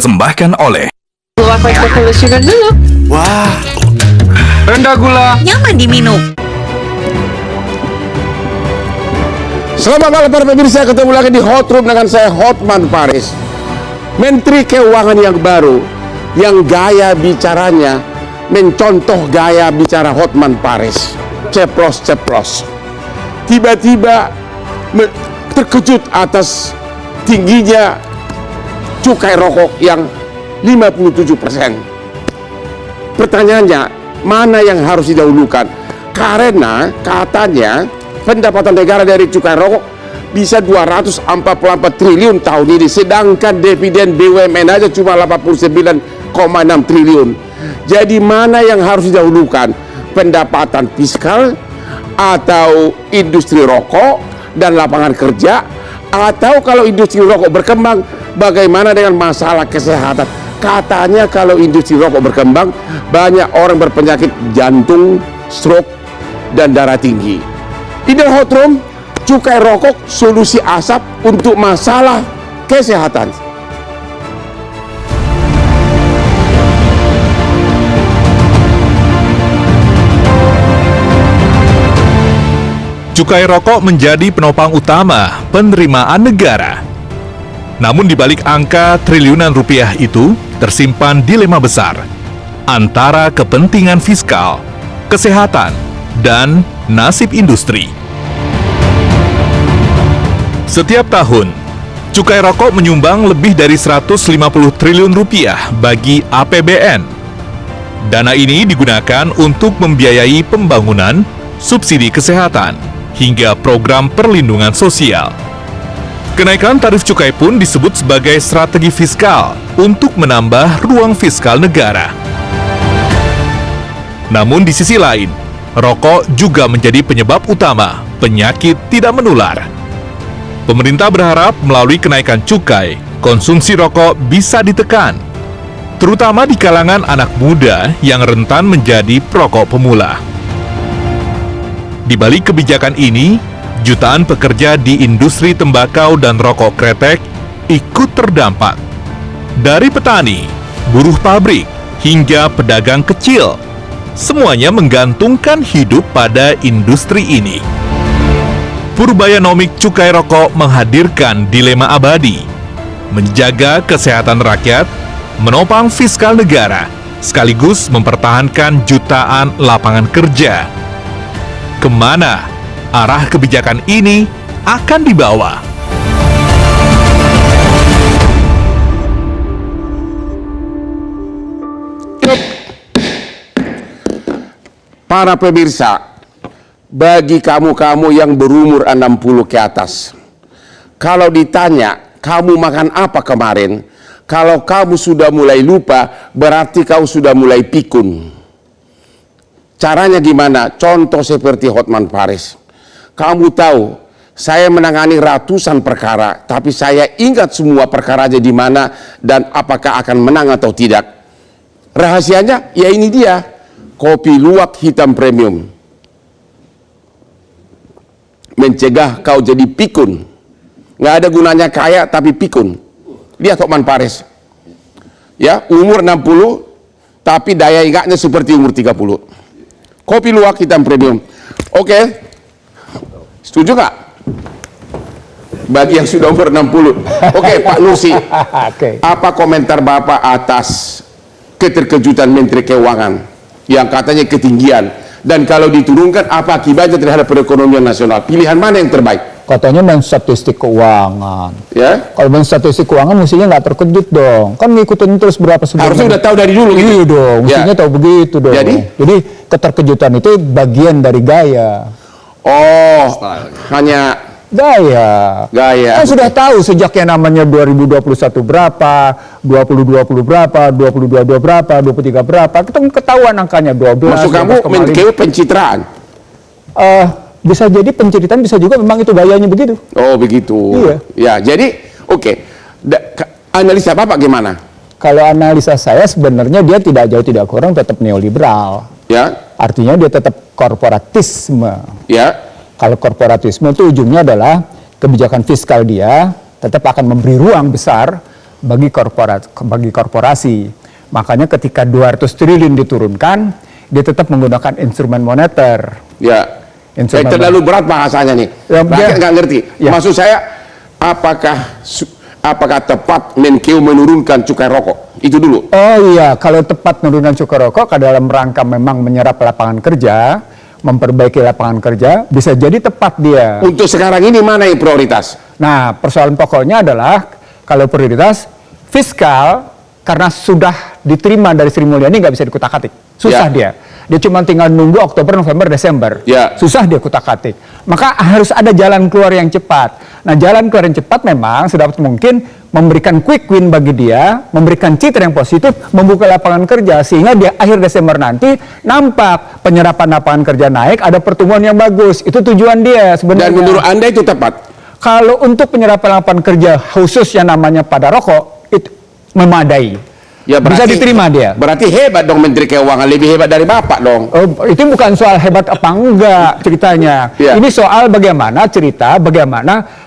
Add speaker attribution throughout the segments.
Speaker 1: dipersembahkan oleh
Speaker 2: Gula pakai sugar dulu.
Speaker 3: Wah, rendah gula.
Speaker 2: Nyaman diminum.
Speaker 4: Selamat malam para pemirsa, ketemu lagi di Hot Room dengan saya Hotman Paris. Menteri Keuangan yang baru, yang gaya bicaranya mencontoh gaya bicara Hotman Paris. Ceplos-ceplos. Tiba-tiba terkejut atas tingginya cukai rokok yang 57%. Pertanyaannya, mana yang harus didahulukan? Karena katanya pendapatan negara dari cukai rokok bisa 244 triliun tahun ini, sedangkan dividen BUMN aja cuma 89,6 triliun. Jadi mana yang harus didahulukan? Pendapatan fiskal atau industri rokok dan lapangan kerja? Atau kalau industri rokok berkembang, bagaimana dengan masalah kesehatan? Katanya kalau industri rokok berkembang, banyak orang berpenyakit jantung, stroke, dan darah tinggi. Ini Hot Room, cukai rokok solusi asap untuk masalah kesehatan.
Speaker 5: Cukai rokok menjadi penopang utama penerimaan negara. Namun di balik angka triliunan rupiah itu tersimpan dilema besar antara kepentingan fiskal, kesehatan, dan nasib industri. Setiap tahun, cukai rokok menyumbang lebih dari 150 triliun rupiah bagi APBN. Dana ini digunakan untuk membiayai pembangunan, subsidi kesehatan, hingga program perlindungan sosial. Kenaikan tarif cukai pun disebut sebagai strategi fiskal untuk menambah ruang fiskal negara. Namun di sisi lain, rokok juga menjadi penyebab utama penyakit tidak menular. Pemerintah berharap melalui kenaikan cukai, konsumsi rokok bisa ditekan, terutama di kalangan anak muda yang rentan menjadi perokok pemula. Di balik kebijakan ini, jutaan pekerja di industri tembakau dan rokok kretek ikut terdampak. Dari petani, buruh pabrik, hingga pedagang kecil, semuanya menggantungkan hidup pada industri ini. Purbayanomik cukai rokok menghadirkan dilema abadi, menjaga kesehatan rakyat, menopang fiskal negara, sekaligus mempertahankan jutaan lapangan kerja. Kemana arah kebijakan ini akan dibawa?
Speaker 4: Para pemirsa, bagi kamu-kamu yang berumur 60 ke atas, kalau ditanya kamu makan apa kemarin, kalau kamu sudah mulai lupa, berarti kau sudah mulai pikun. Caranya gimana? Contoh seperti Hotman Paris. Kamu tahu, saya menangani ratusan perkara, tapi saya ingat semua perkaranya di mana dan apakah akan menang atau tidak. Rahasianya, ya ini dia, kopi luwak hitam premium. Mencegah kau jadi pikun. Nggak ada gunanya kaya tapi pikun. Lihat Hotman Paris. Ya, umur 60, tapi daya ingatnya seperti umur 30. Kopi luwak hitam premium. Oke. Setuju nggak? Bagi yang sudah umur 60. Oke, Pak Nursi. Apa komentar Bapak atas keterkejutan Menteri Keuangan yang katanya ketinggian? Dan kalau diturunkan, apa akibatnya terhadap perekonomian nasional? Pilihan mana yang terbaik?
Speaker 6: Katanya main statistik keuangan.
Speaker 4: Ya?
Speaker 6: Kalau main statistik keuangan mestinya nggak terkejut dong. Kan ngikutin terus berapa sebelumnya.
Speaker 4: Harusnya udah tahu dari dulu. Gitu.
Speaker 6: Iya dong, mestinya tahu begitu dong. Jadi keterkejutan itu bagian dari gaya.
Speaker 4: Oh, hanya
Speaker 6: gaya. Kan sudah tahu sejak yang namanya 2021 berapa, 2020 berapa, 2022 berapa, 23 berapa. Kita ketahuan angkanya 12.
Speaker 4: Maksud kamu Menkeu pencitraan?
Speaker 6: Bisa jadi penceritaan, bisa juga memang itu gayanya begitu.
Speaker 4: Oh begitu.
Speaker 6: Iya.
Speaker 4: Ya, jadi oke. Analisa Bapak gimana?
Speaker 6: Kalau analisa saya sebenarnya dia tidak jauh tidak kurang tetap neoliberal.
Speaker 4: Ya.
Speaker 6: Artinya dia tetap korporatisme.
Speaker 4: Ya.
Speaker 6: Kalau korporatisme itu ujungnya adalah kebijakan fiskal dia tetap akan memberi ruang besar bagi korporasi. Makanya ketika 200 triliun diturunkan, dia tetap menggunakan instrumen moneter.
Speaker 4: Ya.
Speaker 6: Instrumen
Speaker 4: Terlalu berat bahasanya nih.
Speaker 6: Ya,
Speaker 4: Rakyat nggak ngerti.
Speaker 6: Ya.
Speaker 4: Maksud saya, apakah tepat Menkeu menurunkan cukai rokok? Itu dulu.
Speaker 6: Oh iya, kalau tepat menurunkan cukai rokok dalam rangka memang menyerap lapangan kerja, memperbaiki lapangan kerja, bisa jadi tepat dia.
Speaker 4: Untuk sekarang ini mana yang prioritas?
Speaker 6: Nah, persoalan pokoknya adalah kalau prioritas fiskal, karena sudah diterima dari Sri Mulyani nggak bisa dikutak-atik. Susah dia. Dia cuma tinggal nunggu Oktober, November, Desember.
Speaker 4: Ya.
Speaker 6: Susah dia kutak-atik. Maka harus ada jalan keluar yang cepat. Nah, jalan keluar yang cepat memang sedapat mungkin memberikan quick win bagi dia, memberikan citra yang positif, membuka lapangan kerja, sehingga di akhir Desember nanti nampak penyerapan lapangan kerja naik, ada pertumbuhan yang bagus. Itu tujuan dia sebenarnya.
Speaker 4: Dan menurut Anda itu tepat?
Speaker 6: Kalau untuk penyerapan lapangan kerja khusus yang namanya pada rokok, itu memadai.
Speaker 4: Ya,
Speaker 6: Bisa diterima dia.
Speaker 4: Berarti hebat dong Menteri Keuangan, lebih hebat dari Bapak dong.
Speaker 6: Oh, itu bukan soal hebat apa enggak ceritanya.
Speaker 4: Ya.
Speaker 6: Ini soal bagaimana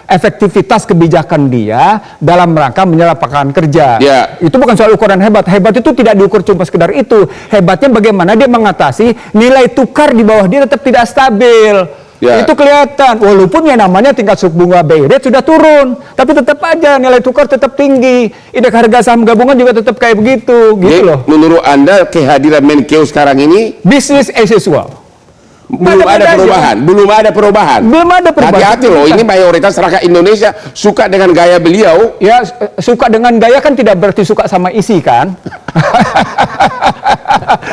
Speaker 6: efektivitas kebijakan dia dalam rangka menyerap lapangan kerja.
Speaker 4: Ya.
Speaker 6: Itu bukan soal ukuran hebat. Hebat itu tidak diukur cuma sekedar itu. Hebatnya bagaimana dia mengatasi nilai tukar di bawah dia tetap tidak stabil.
Speaker 4: Ya.
Speaker 6: Itu kelihatan, walaupun yang namanya tingkat suku bunga BI rate sudah turun, tapi tetap aja nilai tukar tetap tinggi, indeks harga saham gabungan juga tetap kayak begitu, gitu loh.
Speaker 4: Menurut Anda kehadiran Menkeu sekarang ini
Speaker 6: Business as usual.
Speaker 4: belum ada perubahan, belum ada perubahan.
Speaker 6: Belum ada perubahan.
Speaker 4: Hati-hati loh, ini mayoritas rakyat Indonesia suka dengan gaya beliau.
Speaker 6: Ya, suka dengan gaya kan tidak berarti suka sama isi kan?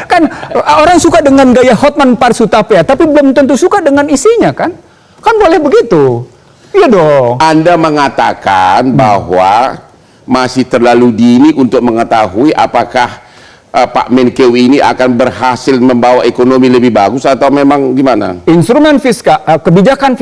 Speaker 6: Kan orang suka dengan gaya Hotman Paris Hutapea, tapi belum tentu suka dengan isinya kan? Kan boleh begitu. Iya dong.
Speaker 4: Anda mengatakan bahwa masih terlalu dini untuk mengetahui apakah Pak Menkeu ini akan berhasil membawa ekonomi lebih bagus atau memang gimana?
Speaker 6: Instrumen fiskal, kebijakan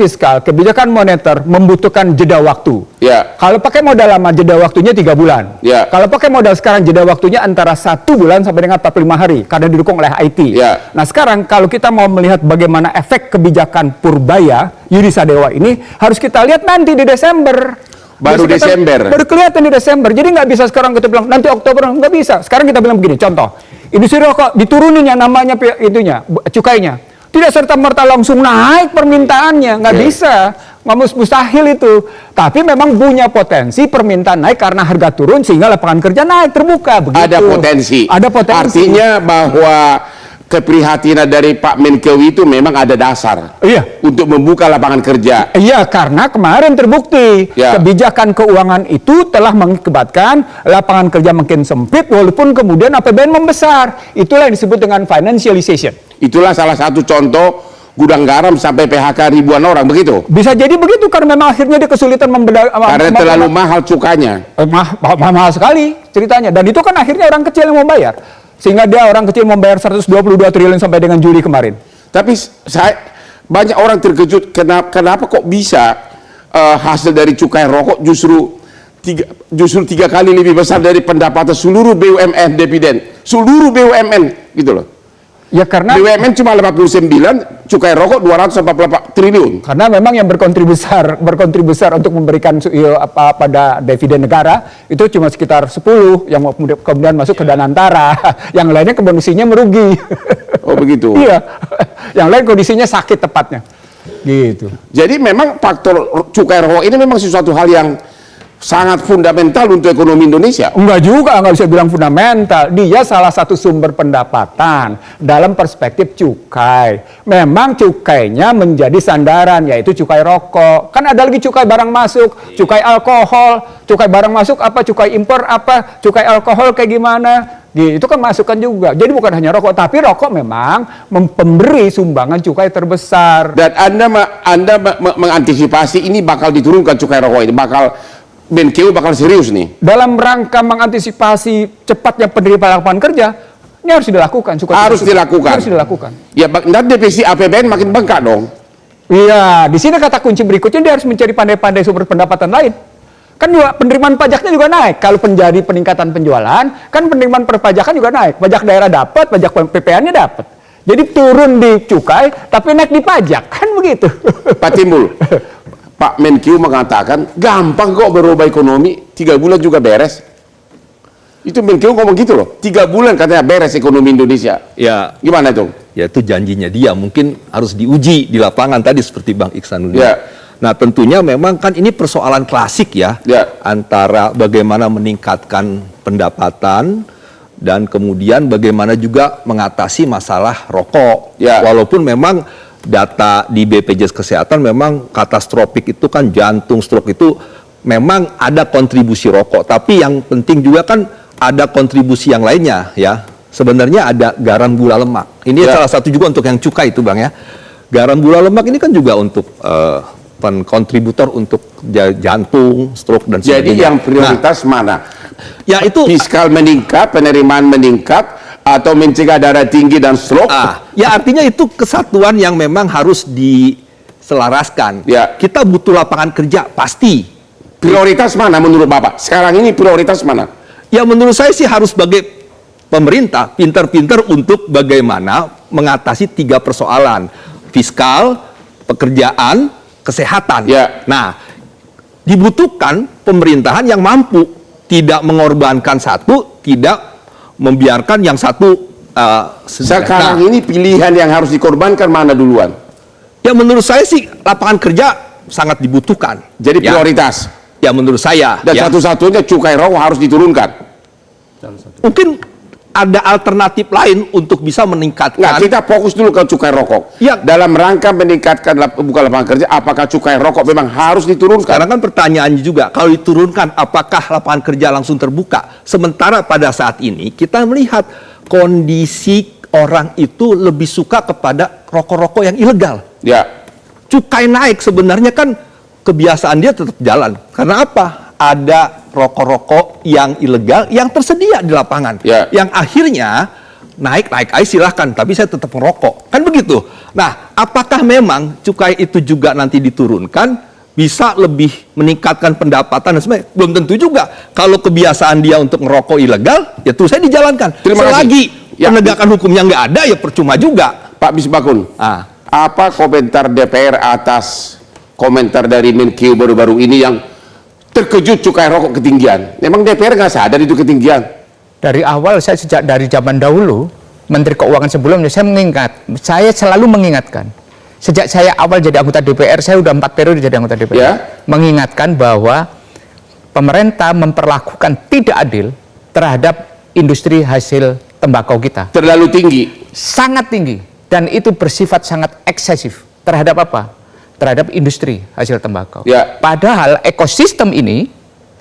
Speaker 6: moneter membutuhkan jeda waktu.
Speaker 4: Ya.
Speaker 6: Kalau pakai modal lama jeda waktunya 3 bulan.
Speaker 4: Ya.
Speaker 6: Kalau pakai modal sekarang jeda waktunya antara 1 bulan sampai dengan 45 hari karena didukung oleh IT.
Speaker 4: Ya.
Speaker 6: Nah sekarang kalau kita mau melihat bagaimana efek kebijakan Purbaya Yudi Sadewa ini harus kita lihat nanti di Desember.
Speaker 4: Baru Desember.
Speaker 6: Baru kelihatan di Desember. Jadi nggak bisa sekarang kita bilang nanti Oktober, nggak bisa. Sekarang kita bilang begini, contoh, industri rokok diturunin yang namanya itunya, cukainya. Tidak serta-merta langsung naik permintaannya, nggak bisa. Nggak mustahil itu. Tapi memang punya potensi permintaan naik karena harga turun sehingga lapangan kerja naik, terbuka. Begitu.
Speaker 4: Ada potensi.
Speaker 6: Ada potensi.
Speaker 4: Artinya bahwa keprihatinan dari Pak Menkeu itu memang ada dasar.
Speaker 6: Iya.
Speaker 4: Untuk membuka lapangan kerja.
Speaker 6: Iya, karena kemarin terbukti
Speaker 4: Ya.
Speaker 6: kebijakan keuangan itu telah mengakibatkan lapangan kerja makin sempit walaupun kemudian APBN membesar. Itulah yang disebut dengan financialization.
Speaker 4: Itulah salah satu contoh gudang garam sampai PHK ribuan orang, begitu?
Speaker 6: Bisa jadi begitu karena memang akhirnya dia kesulitan
Speaker 4: Karena terlalu mahal cukanya.
Speaker 6: mahal sekali ceritanya. Dan itu kan akhirnya orang kecil yang mau bayar. Sehingga dia orang kecil membayar 122 triliun sampai dengan Juli kemarin.
Speaker 4: Tapi banyak orang terkejut kenapa kok bisa hasil dari cukai rokok justru tiga kali lebih besar dari pendapatan seluruh BUMN dividen, seluruh BUMN gitu loh.
Speaker 6: Ya karena
Speaker 4: BUMN cuma 59, cukai rokok 244 triliun.
Speaker 6: Karena memang yang berkontribusi untuk memberikan pada dividen negara itu cuma sekitar 10 yang kemudian masuk ke Danantara. Yang lainnya kondisinya merugi.
Speaker 4: Oh begitu.
Speaker 6: Iya. Yang lain kondisinya sakit tepatnya. Gitu.
Speaker 4: Jadi memang faktor cukai rokok ini memang sesuatu hal yang sangat fundamental untuk ekonomi Indonesia.
Speaker 6: Enggak juga, nggak bisa bilang fundamental. Dia salah satu sumber pendapatan dalam perspektif cukai. Memang cukainya menjadi sandaran, yaitu cukai rokok. Kan ada lagi cukai barang masuk, cukai alkohol, cukai barang masuk apa, cukai impor apa, cukai alkohol kayak gimana. Itu kan masukan juga. Jadi bukan hanya rokok, tapi rokok memang memberi sumbangan cukai terbesar.
Speaker 4: Dan Anda mengantisipasi ini bakal diturunkan cukai rokok ini, Menkeu bakal serius nih.
Speaker 6: Dalam rangka mengantisipasi cepatnya penerimaan lapangan kerja, ini harus dilakukan.
Speaker 4: Harus dilakukan. Ya, dan defisit APBN makin bengkak dong.
Speaker 6: Iya, di sini kata kunci berikutnya dia harus mencari pandai-pandai sumber pendapatan lain. Kan juga penerimaan pajaknya juga naik. Kalau menjadi peningkatan penjualan, kan penerimaan perpajakan juga naik. Pajak daerah dapat, pajak PPN-nya dapat. Jadi turun di cukai, tapi naik di pajak, kan begitu.
Speaker 4: Pak Timbul, Pak Menkeu mengatakan gampang kok berubah ekonomi, 3 bulan juga beres. Itu Menkeu ngomong gitu loh. 3 bulan katanya beres ekonomi Indonesia.
Speaker 1: Ya,
Speaker 4: Gimana itu?
Speaker 1: ya itu janjinya dia, mungkin harus diuji di lapangan tadi seperti Bang Iksanudin.
Speaker 4: Ya.
Speaker 1: Nah tentunya memang kan ini persoalan klasik ya,
Speaker 4: Ya.
Speaker 1: antara bagaimana meningkatkan pendapatan dan kemudian bagaimana juga mengatasi masalah rokok.
Speaker 4: Ya.
Speaker 1: Walaupun memang data di BPJS Kesehatan memang katastrofik itu kan jantung, stroke itu memang ada kontribusi rokok. Tapi yang penting juga kan ada kontribusi yang lainnya ya. Sebenarnya ada garam gula lemak. Ini
Speaker 4: Ya.
Speaker 1: salah satu juga untuk yang cukai itu Bang ya. Garam gula lemak ini kan juga untuk kontributor untuk jantung, stroke dan sebagainya.
Speaker 4: Jadi yang prioritas mana?
Speaker 1: Ya itu
Speaker 4: Fiskal meningkat, penerimaan meningkat, atau mencegah darah tinggi dan stroke?
Speaker 1: ya artinya itu kesatuan yang memang harus diselaraskan.
Speaker 4: Ya.
Speaker 1: Kita butuh lapangan kerja pasti.
Speaker 4: Prioritas mana menurut Bapak? Sekarang ini prioritas mana?
Speaker 1: Ya menurut saya sih harus sebagai pemerintah pintar-pintar untuk bagaimana mengatasi 3 persoalan. Fiskal, pekerjaan, kesehatan.
Speaker 4: Ya.
Speaker 1: Nah, dibutuhkan pemerintahan yang mampu tidak mengorbankan satu, tidak membiarkan yang satu
Speaker 4: Sekarang ini pilihan yang harus dikorbankan mana duluan?
Speaker 1: ya menurut saya sih lapangan kerja sangat dibutuhkan.
Speaker 4: Jadi
Speaker 1: Ya.
Speaker 4: prioritas.
Speaker 1: Ya menurut saya.
Speaker 4: Dan
Speaker 1: ya.
Speaker 4: satu-satunya cukai rokok harus diturunkan.
Speaker 1: Mungkin ada alternatif lain untuk bisa
Speaker 4: Nggak,
Speaker 1: meningkatkan.
Speaker 4: kita fokus dulu ke cukai rokok.
Speaker 1: Ya.
Speaker 4: Dalam rangka meningkatkan bukan lapangan kerja, apakah cukai rokok memang harus diturunkan?
Speaker 1: Sekarang kan pertanyaannya juga, kalau diturunkan apakah lapangan kerja langsung terbuka? Sementara pada saat ini kita melihat kondisi orang itu lebih suka kepada rokok-rokok yang ilegal.
Speaker 4: Ya,
Speaker 1: Cukai naik sebenarnya kan kebiasaan dia tetap jalan. Karena apa? Ada rokok-rokok yang ilegal yang tersedia di lapangan.
Speaker 4: Ya.
Speaker 1: Yang akhirnya naik aja silahkan, tapi saya tetap merokok. Kan begitu. Nah, apakah memang cukai itu juga nanti diturunkan bisa lebih meningkatkan pendapatan dan sebagainya? Belum tentu juga. Kalau kebiasaan dia untuk merokok ilegal, ya terus saya dijalankan.
Speaker 4: Terima kasih.
Speaker 1: Selagi
Speaker 4: Ya.
Speaker 1: penegakan hukumnya nggak ada, ya percuma juga.
Speaker 4: Pak Misbakun. Apa komentar DPR atas komentar dari Menkeu baru-baru ini yang terkejut cukai rokok ketinggian? Memang DPR nggak sadar itu ketinggian?
Speaker 6: Dari awal saya sejak dari zaman dahulu Menteri Keuangan sebelumnya saya selalu mengingatkan. Sejak saya awal jadi anggota DPR, saya udah 4 periode jadi anggota DPR.
Speaker 4: Ya.
Speaker 6: Mengingatkan bahwa pemerintah memperlakukan tidak adil terhadap industri hasil tembakau kita.
Speaker 4: Terlalu tinggi.
Speaker 6: Sangat tinggi. Dan itu bersifat sangat eksesif. Terhadap apa? Terhadap industri hasil tembakau.
Speaker 4: Ya.
Speaker 6: Padahal ekosistem ini,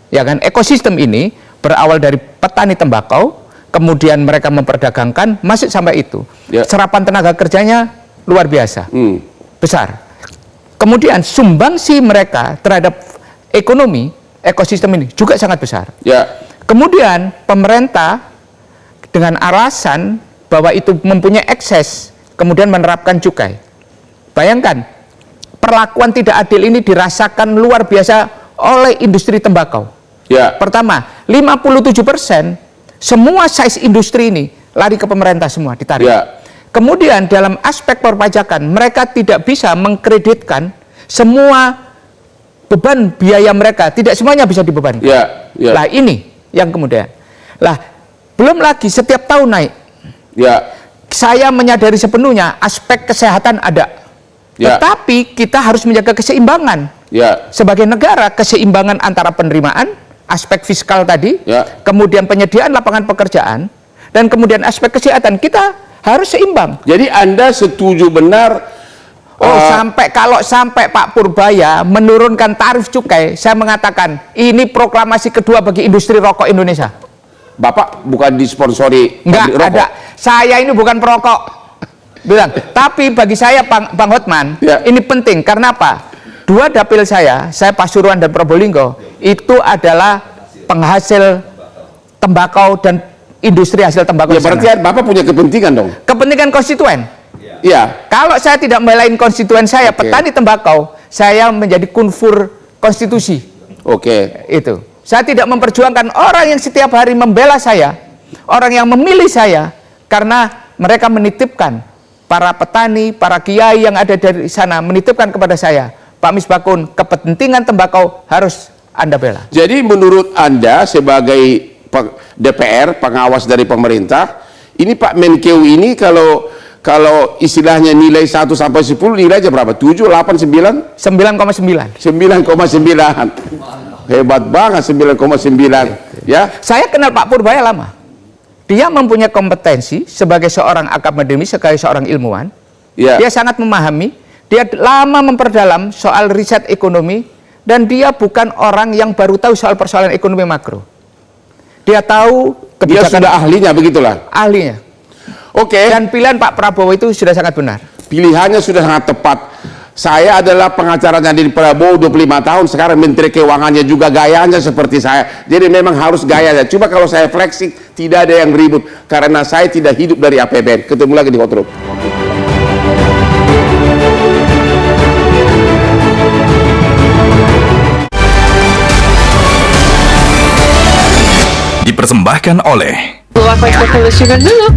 Speaker 6: ya kan, ekosistem ini berawal dari petani tembakau, kemudian mereka memperdagangkan, masuk sampai itu.
Speaker 4: Ya.
Speaker 6: Serapan tenaga kerjanya luar biasa, besar. Kemudian sumbangsi mereka terhadap ekonomi, ekosistem ini juga sangat besar.
Speaker 4: Ya.
Speaker 6: Kemudian pemerintah dengan alasan bahwa itu mempunyai ekses, kemudian menerapkan cukai. Bayangkan, perlakuan tidak adil ini dirasakan luar biasa oleh industri tembakau.
Speaker 4: Ya.
Speaker 6: Pertama, 57% semua size industri ini lari ke pemerintah semua, ditarik.
Speaker 4: Ya.
Speaker 6: Kemudian dalam aspek perpajakan, mereka tidak bisa mengkreditkan semua beban biaya mereka, tidak semuanya bisa dibebankan.
Speaker 4: Ya. Ya.
Speaker 6: Lah ini yang kemudian. Lah, belum lagi setiap tahun naik.
Speaker 4: Ya.
Speaker 6: Saya menyadari sepenuhnya aspek kesehatan ada.
Speaker 4: Ya.
Speaker 6: Tetapi kita harus menjaga keseimbangan.
Speaker 4: Ya.
Speaker 6: Sebagai negara, keseimbangan antara penerimaan, aspek fiskal tadi,
Speaker 4: Ya.
Speaker 6: kemudian penyediaan lapangan pekerjaan, dan kemudian aspek kesehatan, kita harus seimbang.
Speaker 4: Jadi Anda setuju benar
Speaker 6: Kalau sampai Pak Purbaya menurunkan tarif cukai, saya mengatakan ini proklamasi kedua bagi industri rokok Indonesia.
Speaker 4: Bapak bukan disponsori
Speaker 6: Enggak
Speaker 4: pabrik rokok?
Speaker 6: ada. Saya ini bukan perokok. Bilang. Tapi bagi saya Bang Hotman,
Speaker 4: Ya.
Speaker 6: ini penting. Karena apa? 2 dapil saya Pasuruan dan Probolinggo, itu adalah penghasil tembakau dan industri hasil tembakau.
Speaker 4: Ya
Speaker 6: di sana.
Speaker 4: berarti Bapak punya kepentingan dong?
Speaker 6: Kepentingan konstituen.
Speaker 4: Iya.
Speaker 6: Kalau saya tidak membelain konstituen saya,
Speaker 4: Oke.
Speaker 6: petani tembakau, saya menjadi kunfur konstitusi.
Speaker 4: Oke.
Speaker 6: Itu. Saya tidak memperjuangkan orang yang setiap hari membela saya, orang yang memilih saya, karena mereka menitipkan, para petani, para kiai yang ada dari sana, menitipkan kepada saya, Pak Misbakun, kepentingan tembakau harus Anda bela.
Speaker 4: Jadi menurut Anda sebagai DPR, pengawas dari pemerintah. Ini Pak Menkeu ini kalau istilahnya nilai 1 sampai 10 nilai aja berapa? 7, 8, 9?
Speaker 6: 9,9.
Speaker 4: 9,9. Hebat banget 9,9. Ya.
Speaker 6: Saya kenal Pak Purbaya lama. Dia mempunyai kompetensi sebagai seorang akademisi, sebagai seorang ilmuwan.
Speaker 4: Ya.
Speaker 6: Dia sangat memahami, dia lama memperdalam soal riset ekonomi, dan dia bukan orang yang baru tahu soal persoalan ekonomi makro. Dia tahu
Speaker 4: Dia
Speaker 6: kebijakan
Speaker 4: sudah ahlinya begitulah.
Speaker 6: ahlinya.
Speaker 4: Oke.
Speaker 6: Dan pilihan Pak Prabowo itu sudah sangat benar.
Speaker 4: Pilihannya sudah sangat tepat. Saya adalah pengacaranya di Prabowo 25 tahun, sekarang Menteri Keuangannya juga gayanya seperti saya. Jadi memang harus gayanya. Coba kalau saya flexing, tidak ada yang ribut. Karena saya tidak hidup dari APBN. Ketemu lagi di Hot Room.
Speaker 7: Dipersembahkan oleh
Speaker 2: Gula Coca-Cola Sugar dulu.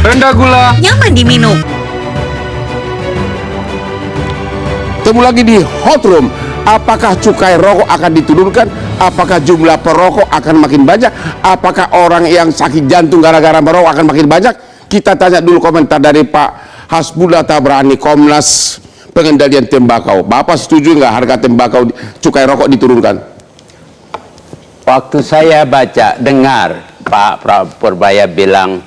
Speaker 3: Rendah gula.
Speaker 2: Nyaman diminum.
Speaker 4: Ketemu lagi di Hot Room. Apakah cukai rokok akan diturunkan? Apakah jumlah perokok akan makin banyak? Apakah orang yang sakit jantung gara-gara merokok akan makin banyak? Kita tanya dulu komentar dari Pak Hasbullah Tabrani, Komnas Pengendalian Tembakau. Bapak setuju nggak harga tembakau, cukai rokok diturunkan?
Speaker 8: Waktu saya baca, dengar Pak Purbaya bilang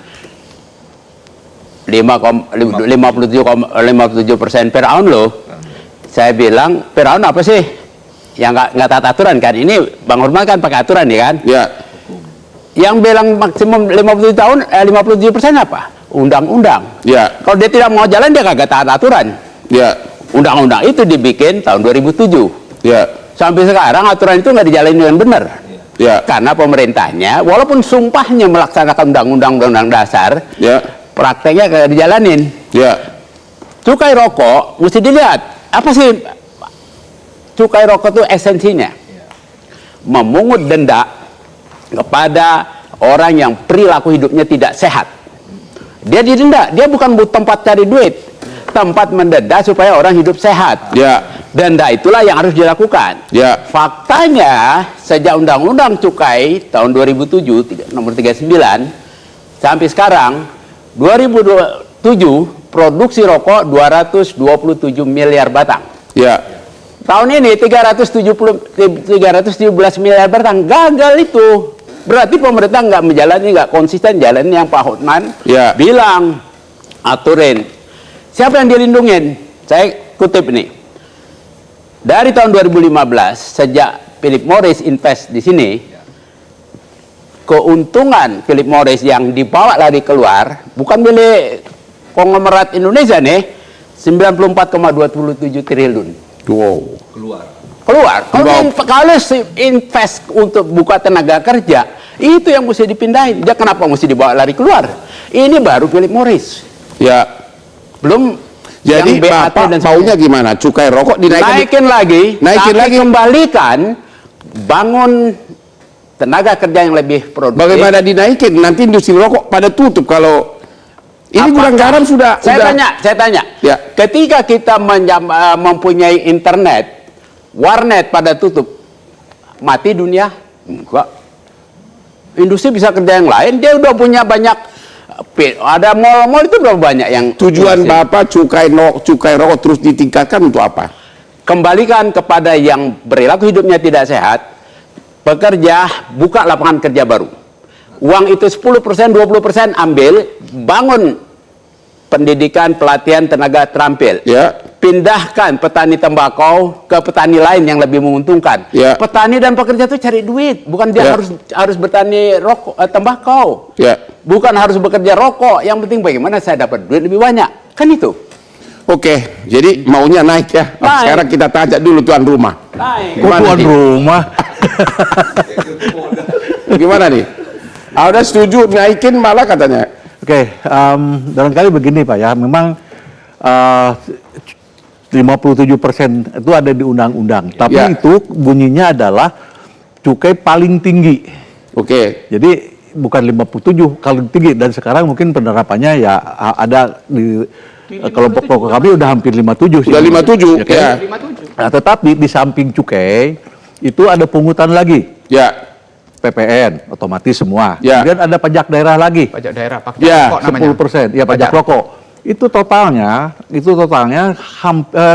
Speaker 8: 57% per ounce loh. Saya bilang, per ounce apa sih? Yang nggak taat aturan kan? Ini Bang Hormat kan pakai aturan nih kan?
Speaker 4: Ya.
Speaker 8: Yang bilang maksimum 57% apa? Undang-undang.
Speaker 4: Ya.
Speaker 8: Kalau dia tidak mau jalan, dia kagak taat aturan.
Speaker 4: Ya.
Speaker 8: Undang-undang itu dibikin tahun 2007.
Speaker 4: Ya.
Speaker 8: Sampai sekarang aturan itu nggak dijalani dengan benar.
Speaker 4: Ya.
Speaker 8: Karena pemerintahnya, walaupun sumpahnya melaksanakan undang-undang dasar,
Speaker 4: Ya.
Speaker 8: prakteknya kagak dijalanin.
Speaker 4: Ya.
Speaker 8: Cukai rokok mesti dilihat. Apa sih cukai rokok itu esensinya? Memungut denda kepada orang yang perilaku hidupnya tidak sehat. Dia didenda, dia bukan tempat cari duit, tempat mendenda supaya orang hidup sehat.
Speaker 4: Ya.
Speaker 8: Denda itulah yang harus dilakukan.
Speaker 4: Ya.
Speaker 8: Faktanya sejak Undang-Undang Cukai tahun 2007 nomor 39 sampai sekarang 2007 produksi rokok 227 miliar batang.
Speaker 4: Ya.
Speaker 8: Tahun ini 317 miliar batang, gagal itu. Berarti pemerintah nggak menjalani, nggak konsisten jalan yang Pak Hotman
Speaker 4: Ya.
Speaker 8: bilang aturin. Siapa yang dilindungin? Saya kutip ini. Dari tahun 2015 sejak Philip Morris invest di sini, keuntungan Philip Morris yang dibawa lari keluar bukan milik konglomerat Indonesia nih, 94,27 triliun.
Speaker 4: Wow.
Speaker 8: Keluar. Kalau invest untuk buka tenaga kerja, itu yang mesti dipindahin. Dia kenapa mesti dibawa lari keluar? Ini baru Philip Morris.
Speaker 4: Ya.
Speaker 8: Belum.
Speaker 4: Jadi
Speaker 8: yang BAT
Speaker 4: Bapak
Speaker 8: dan
Speaker 4: maunya gimana? Cukai rokok
Speaker 8: naikin lagi,
Speaker 4: naikin
Speaker 8: tapi
Speaker 4: lagi.
Speaker 8: kembalikan, bangun tenaga kerja yang lebih produktif.
Speaker 4: Bagaimana dinaikin? Nanti industri rokok pada tutup kalau ini gudang garam sudah.
Speaker 8: Saya tanya.
Speaker 4: Ya.
Speaker 8: Ketika kita mempunyai internet, warnet pada tutup, mati dunia? Enggak. Industri bisa kerja yang lain. Dia udah punya banyak. Ada mall-mall itu berapa banyak yang.
Speaker 4: Tujuan Bapak cukai rokok terus ditingkatkan untuk apa?
Speaker 8: Kembalikan kepada yang perilaku hidupnya tidak sehat, pekerja, buka lapangan kerja baru. Uang itu 10%, 20% ambil, bangun pendidikan, pelatihan tenaga terampil.
Speaker 4: Ya.
Speaker 8: Pindahkan petani tembakau ke petani lain yang lebih menguntungkan.
Speaker 4: Ya.
Speaker 8: Petani dan pekerja itu cari duit, bukan dia
Speaker 4: Ya.
Speaker 8: harus bertani tembakau.
Speaker 4: Ya.
Speaker 8: Bukan harus bekerja rokok, yang penting bagaimana saya dapat duit lebih banyak. Kan itu.
Speaker 4: Oke, jadi maunya naik ya.
Speaker 8: Naik.
Speaker 4: Sekarang kita tanya dulu tuan rumah.
Speaker 8: Naik.
Speaker 4: Gimana nih?
Speaker 3: rumah.
Speaker 4: Gimana nih? Ada setuju naikin malah katanya.
Speaker 9: Oke, barangkali begini Pak ya, memang 57% itu ada di undang-undang, tapi
Speaker 4: Ya.
Speaker 9: itu bunyinya adalah cukai paling tinggi.
Speaker 4: Oke.
Speaker 9: Jadi bukan 57 kalau tinggi, dan sekarang mungkin penerapannya ya ada di kelompok pokok kami udah hampir 57 sih.
Speaker 4: Udah 57,
Speaker 9: kan?
Speaker 4: ya.
Speaker 9: Nah, tetapi di samping cukai itu ada pungutan lagi.
Speaker 4: Ya.
Speaker 9: PPN, otomatis semua.
Speaker 4: Ya.
Speaker 9: Kemudian ada pajak daerah lagi.
Speaker 6: Pajak daerah, pajak
Speaker 4: Ya,
Speaker 6: rokok namanya.
Speaker 9: 10%, ya pajak rokok. Itu totalnya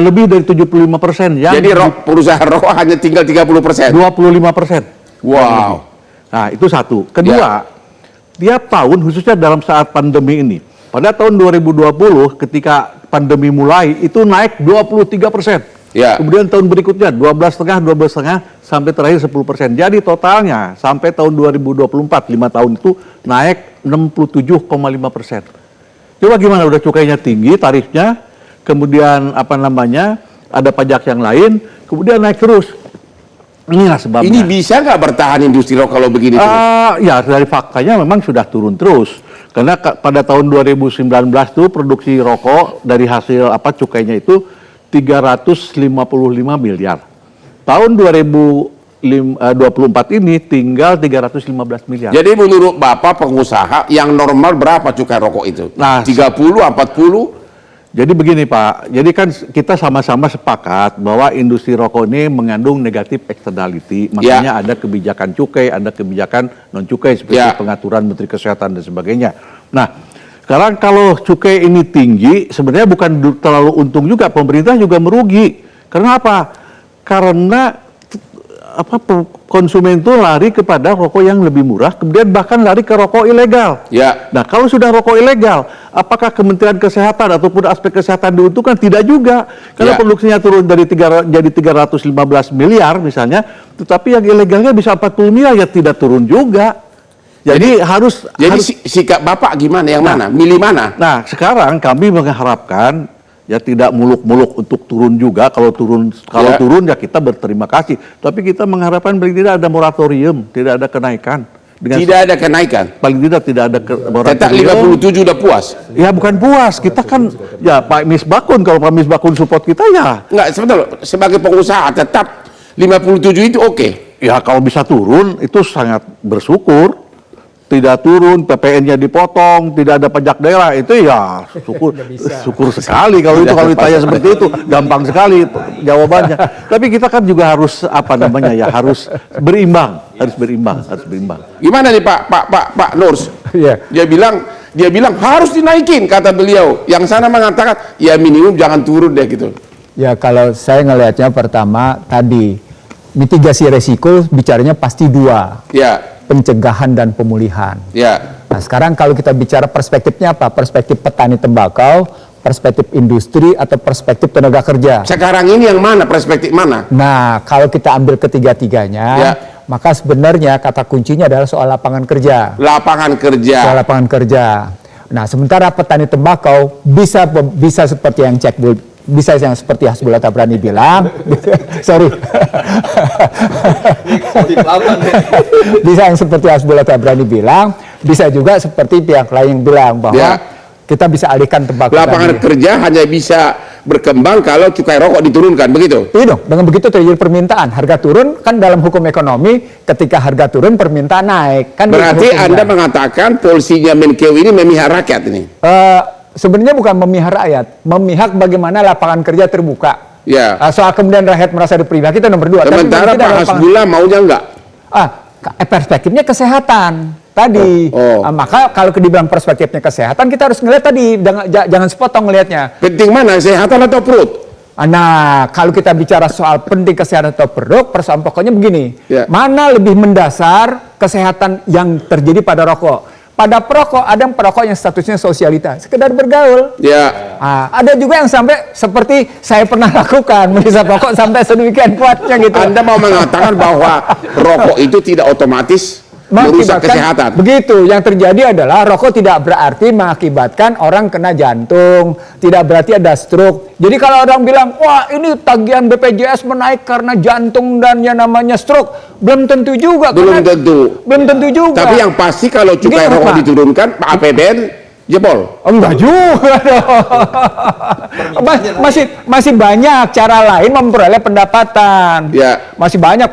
Speaker 9: lebih dari 75%.
Speaker 4: Jadi perusahaan rokok hanya tinggal 30%.
Speaker 9: 25%.
Speaker 4: Wow.
Speaker 9: Nah, itu satu. Kedua, tiap tahun khususnya dalam saat pandemi ini, pada tahun 2020 ketika pandemi mulai itu naik 23%.
Speaker 4: Ya.
Speaker 9: Kemudian tahun berikutnya 12,5 sampai terakhir 10%. Jadi totalnya sampai tahun 2024 5 tahun itu naik 67,5%. Coba gimana, udah cukainya tinggi tarifnya, kemudian ada pajak yang lain, kemudian naik terus. Inilah sebabnya.
Speaker 4: Ini bisa nggak bertahan industri rokok kalau begini terus?
Speaker 9: Ya dari faktanya memang sudah turun terus. Karena pada tahun 2019 tuh produksi rokok dari hasil cukainya itu 355 miliar. Tahun 2024 ini tinggal 315 miliar.
Speaker 4: Jadi menurut Bapak pengusaha yang normal berapa cukai rokok itu?
Speaker 9: Nah,
Speaker 4: 30, 40?
Speaker 9: Jadi begini Pak, jadi kan kita sama-sama sepakat bahwa industri rokok ini mengandung negatif externality, makanya ada kebijakan cukai, ada kebijakan non cukai seperti pengaturan Menteri Kesehatan dan sebagainya. Nah, sekarang kalau cukai ini tinggi, sebenarnya bukan terlalu untung juga, pemerintah juga merugi. Karena apa? Karena konsumen itu lari kepada rokok yang lebih murah, kemudian bahkan lari ke rokok ilegal.
Speaker 4: Ya.
Speaker 9: Nah, kalau sudah rokok ilegal, apakah Kementerian Kesehatan ataupun aspek kesehatan diuntungkan? Tidak juga. Karena produksinya turun dari jadi 315 miliar misalnya, tetapi yang ilegalnya bisa 40 miliar, ya tidak turun juga. Jadi harus
Speaker 4: sikap Bapak gimana? Yang mana? Milih mana?
Speaker 9: Nah, sekarang kami mengharapkan ya tidak muluk-muluk untuk turun juga. Kalau turun ya kita berterima kasih. Tapi kita mengharapkan paling tidak ada moratorium, tidak ada kenaikan.
Speaker 4: Tidak ada kenaikan.
Speaker 9: Paling tidak ada moratorium.
Speaker 4: Tetap 57 udah puas.
Speaker 9: Ya bukan puas, kita kan ya Pak Misbakun, kalau Pak Misbakun support kita ya.
Speaker 4: Enggak, sebagai pengusaha tetap 57 itu oke.
Speaker 9: Ya kalau bisa turun itu sangat bersyukur. Tidak turun, PPN-nya dipotong, tidak ada pajak daerah, itu ya syukur sekali kalau ditanya seperti itu, gampang sekali jawabannya. Tapi kita kan juga harus harus berimbang.
Speaker 4: Gimana nih Pak Nurs?
Speaker 6: Iya.
Speaker 4: Dia bilang harus dinaikin kata beliau. Yang sana mengatakan ya minimum jangan turun deh gitu.
Speaker 6: Ya kalau saya ngelihatnya pertama tadi mitigasi resiko bicaranya pasti dua.
Speaker 4: Ya.
Speaker 6: Pencegahan dan pemulihan.
Speaker 4: Ya.
Speaker 6: Nah sekarang kalau kita bicara perspektifnya apa? Perspektif petani tembakau, perspektif industri atau perspektif tenaga kerja.
Speaker 4: Sekarang ini yang mana? Perspektif mana?
Speaker 6: Nah kalau kita ambil ketiga-tiganya, maka sebenarnya kata kuncinya adalah soal lapangan kerja.
Speaker 4: Lapangan kerja.
Speaker 6: Soal lapangan kerja. Nah sementara petani tembakau bisa seperti yang bisa yang seperti Hasbullah Tabrani bilang, sorry, bisa yang seperti Hasbullah Tabrani bilang, bisa juga seperti pihak lain yang bilang bahwa kita bisa alihkan tembakau.
Speaker 4: Lapangan kerja hanya bisa berkembang kalau cukai rokok diturunkan, begitu?
Speaker 6: Iya dong, dengan begitu terjadi permintaan, harga turun, kan dalam hukum ekonomi ketika harga turun permintaan naik. Kan
Speaker 4: berarti Anda mengatakan polisinya Menkeu ini memihak rakyat ini?
Speaker 6: Sebenarnya bukan memihak rakyat, memihak bagaimana lapangan kerja terbuka.
Speaker 4: Ya.
Speaker 6: Soal kemudian rakyat merasa dipilih itu nomor 2.
Speaker 4: Sementara Pak Hasbullah maunya enggak?
Speaker 6: Perspektifnya kesehatan tadi. Maka kalau dibilang perspektifnya kesehatan, kita harus ngelihat tadi, jangan sepotong ngelihatnya.
Speaker 4: Penting mana, kesehatan atau perut?
Speaker 6: Nah, kalau kita bicara soal penting kesehatan atau perut, persoalan pokoknya begini. Mana lebih mendasar kesehatan yang terjadi pada rokok? Pada perokok, ada perokok yang statusnya sosialita, sekedar bergaul.
Speaker 4: Ya.
Speaker 6: Ada juga yang sampai seperti saya pernah lakukan, menghisap rokok sampai sedemikian kuatnya gitu.
Speaker 4: Anda mau mengatakan bahwa rokok itu tidak otomatis merusak kesehatan?
Speaker 6: Begitu, yang terjadi adalah rokok tidak berarti mengakibatkan orang kena jantung, tidak berarti ada stroke. Jadi kalau orang bilang, wah ini tagihan BPJS menaik karena jantung dan yang namanya stroke, belum tentu juga.
Speaker 4: Belum tentu
Speaker 6: juga.
Speaker 4: Tapi yang pasti kalau cukai rokok diturunkan, APBN jebol.
Speaker 6: Enggak juga masih banyak cara lain memperoleh pendapatan. Masih banyak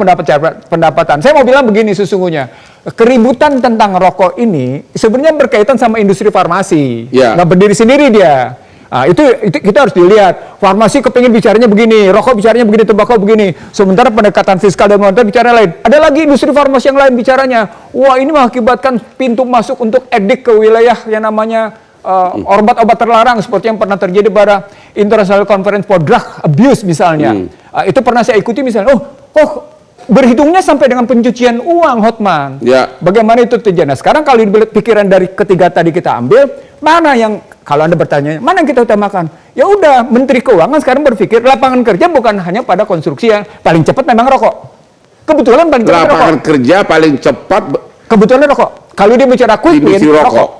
Speaker 6: pendapatan. Saya mau bilang begini sesungguhnya. Keributan tentang rokok ini sebenarnya berkaitan sama industri farmasi. Nggak berdiri sendiri dia. Itu kita harus dilihat. Farmasi kepingin bicaranya begini, rokok bicaranya begini, tembakau begini. Sementara pendekatan fiskal dan moneter bicara lain. Ada lagi industri farmasi yang lain bicaranya. Wah, ini mengakibatkan pintu masuk untuk edik ke wilayah yang namanya obat-obat terlarang seperti yang pernah terjadi pada International Conference for Drug Abuse misalnya. Itu pernah saya ikuti misalnya. Berhitungnya sampai dengan pencucian uang, Hotman.
Speaker 4: Ya.
Speaker 6: Bagaimana itu terjadi? Nah, sekarang kalau pikiran dari ketiga tadi kita ambil, mana yang, kalau Anda bertanya, mana yang kita utamakan? Ya udah, Menteri Keuangan sekarang berpikir lapangan kerja bukan hanya pada konstruksi yang paling cepat memang rokok. Kebetulan paling cepat rokok.
Speaker 4: Lapangan kerja paling cepat
Speaker 6: Kebetulan rokok. Kalau dia bicara quick win,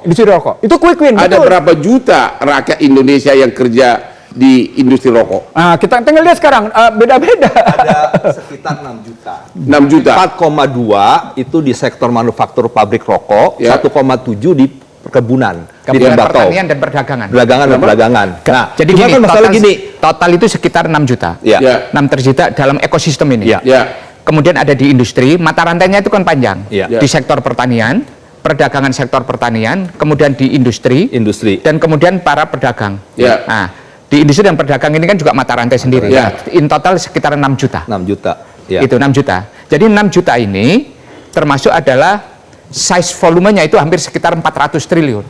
Speaker 6: industri rokok. Itu quick win.
Speaker 4: Ada
Speaker 6: betul.
Speaker 4: berapa juta rakyat Indonesia yang kerja di industri rokok?
Speaker 6: Nah, kita tinggal lihat sekarang, beda-beda.
Speaker 1: Ada sekitar 6 juta.
Speaker 4: 6 juta.
Speaker 1: 4,2 itu di sektor manufaktur pabrik rokok,
Speaker 4: Ya.
Speaker 1: 1,7 di perkebunan, di
Speaker 2: Kemudian
Speaker 1: tembakau.
Speaker 2: pertanian dan perdagangan.
Speaker 1: Perdagangan dan perdagangan. Nah,
Speaker 2: Jadi
Speaker 1: cuma
Speaker 2: gini,
Speaker 1: kan masalah gini.
Speaker 2: total itu sekitar 6 juta.
Speaker 1: Ya.
Speaker 4: Ya.
Speaker 2: 6 juta dalam ekosistem ini.
Speaker 1: Ya.
Speaker 4: Ya.
Speaker 2: Kemudian ada di industri, mata rantainya itu kan panjang.
Speaker 1: Ya.
Speaker 2: Di sektor pertanian, perdagangan sektor pertanian, kemudian di industri, dan kemudian para pedagang.
Speaker 4: Ya.
Speaker 2: Nah, di industri dan perdagang ini kan juga mata rantai sendiri.
Speaker 4: Ya.
Speaker 2: In total sekitar 6 juta.
Speaker 1: 6 juta. Ya.
Speaker 2: Itu 6 juta. Jadi 6 juta ini termasuk adalah size volumenya itu hampir sekitar 400 triliun.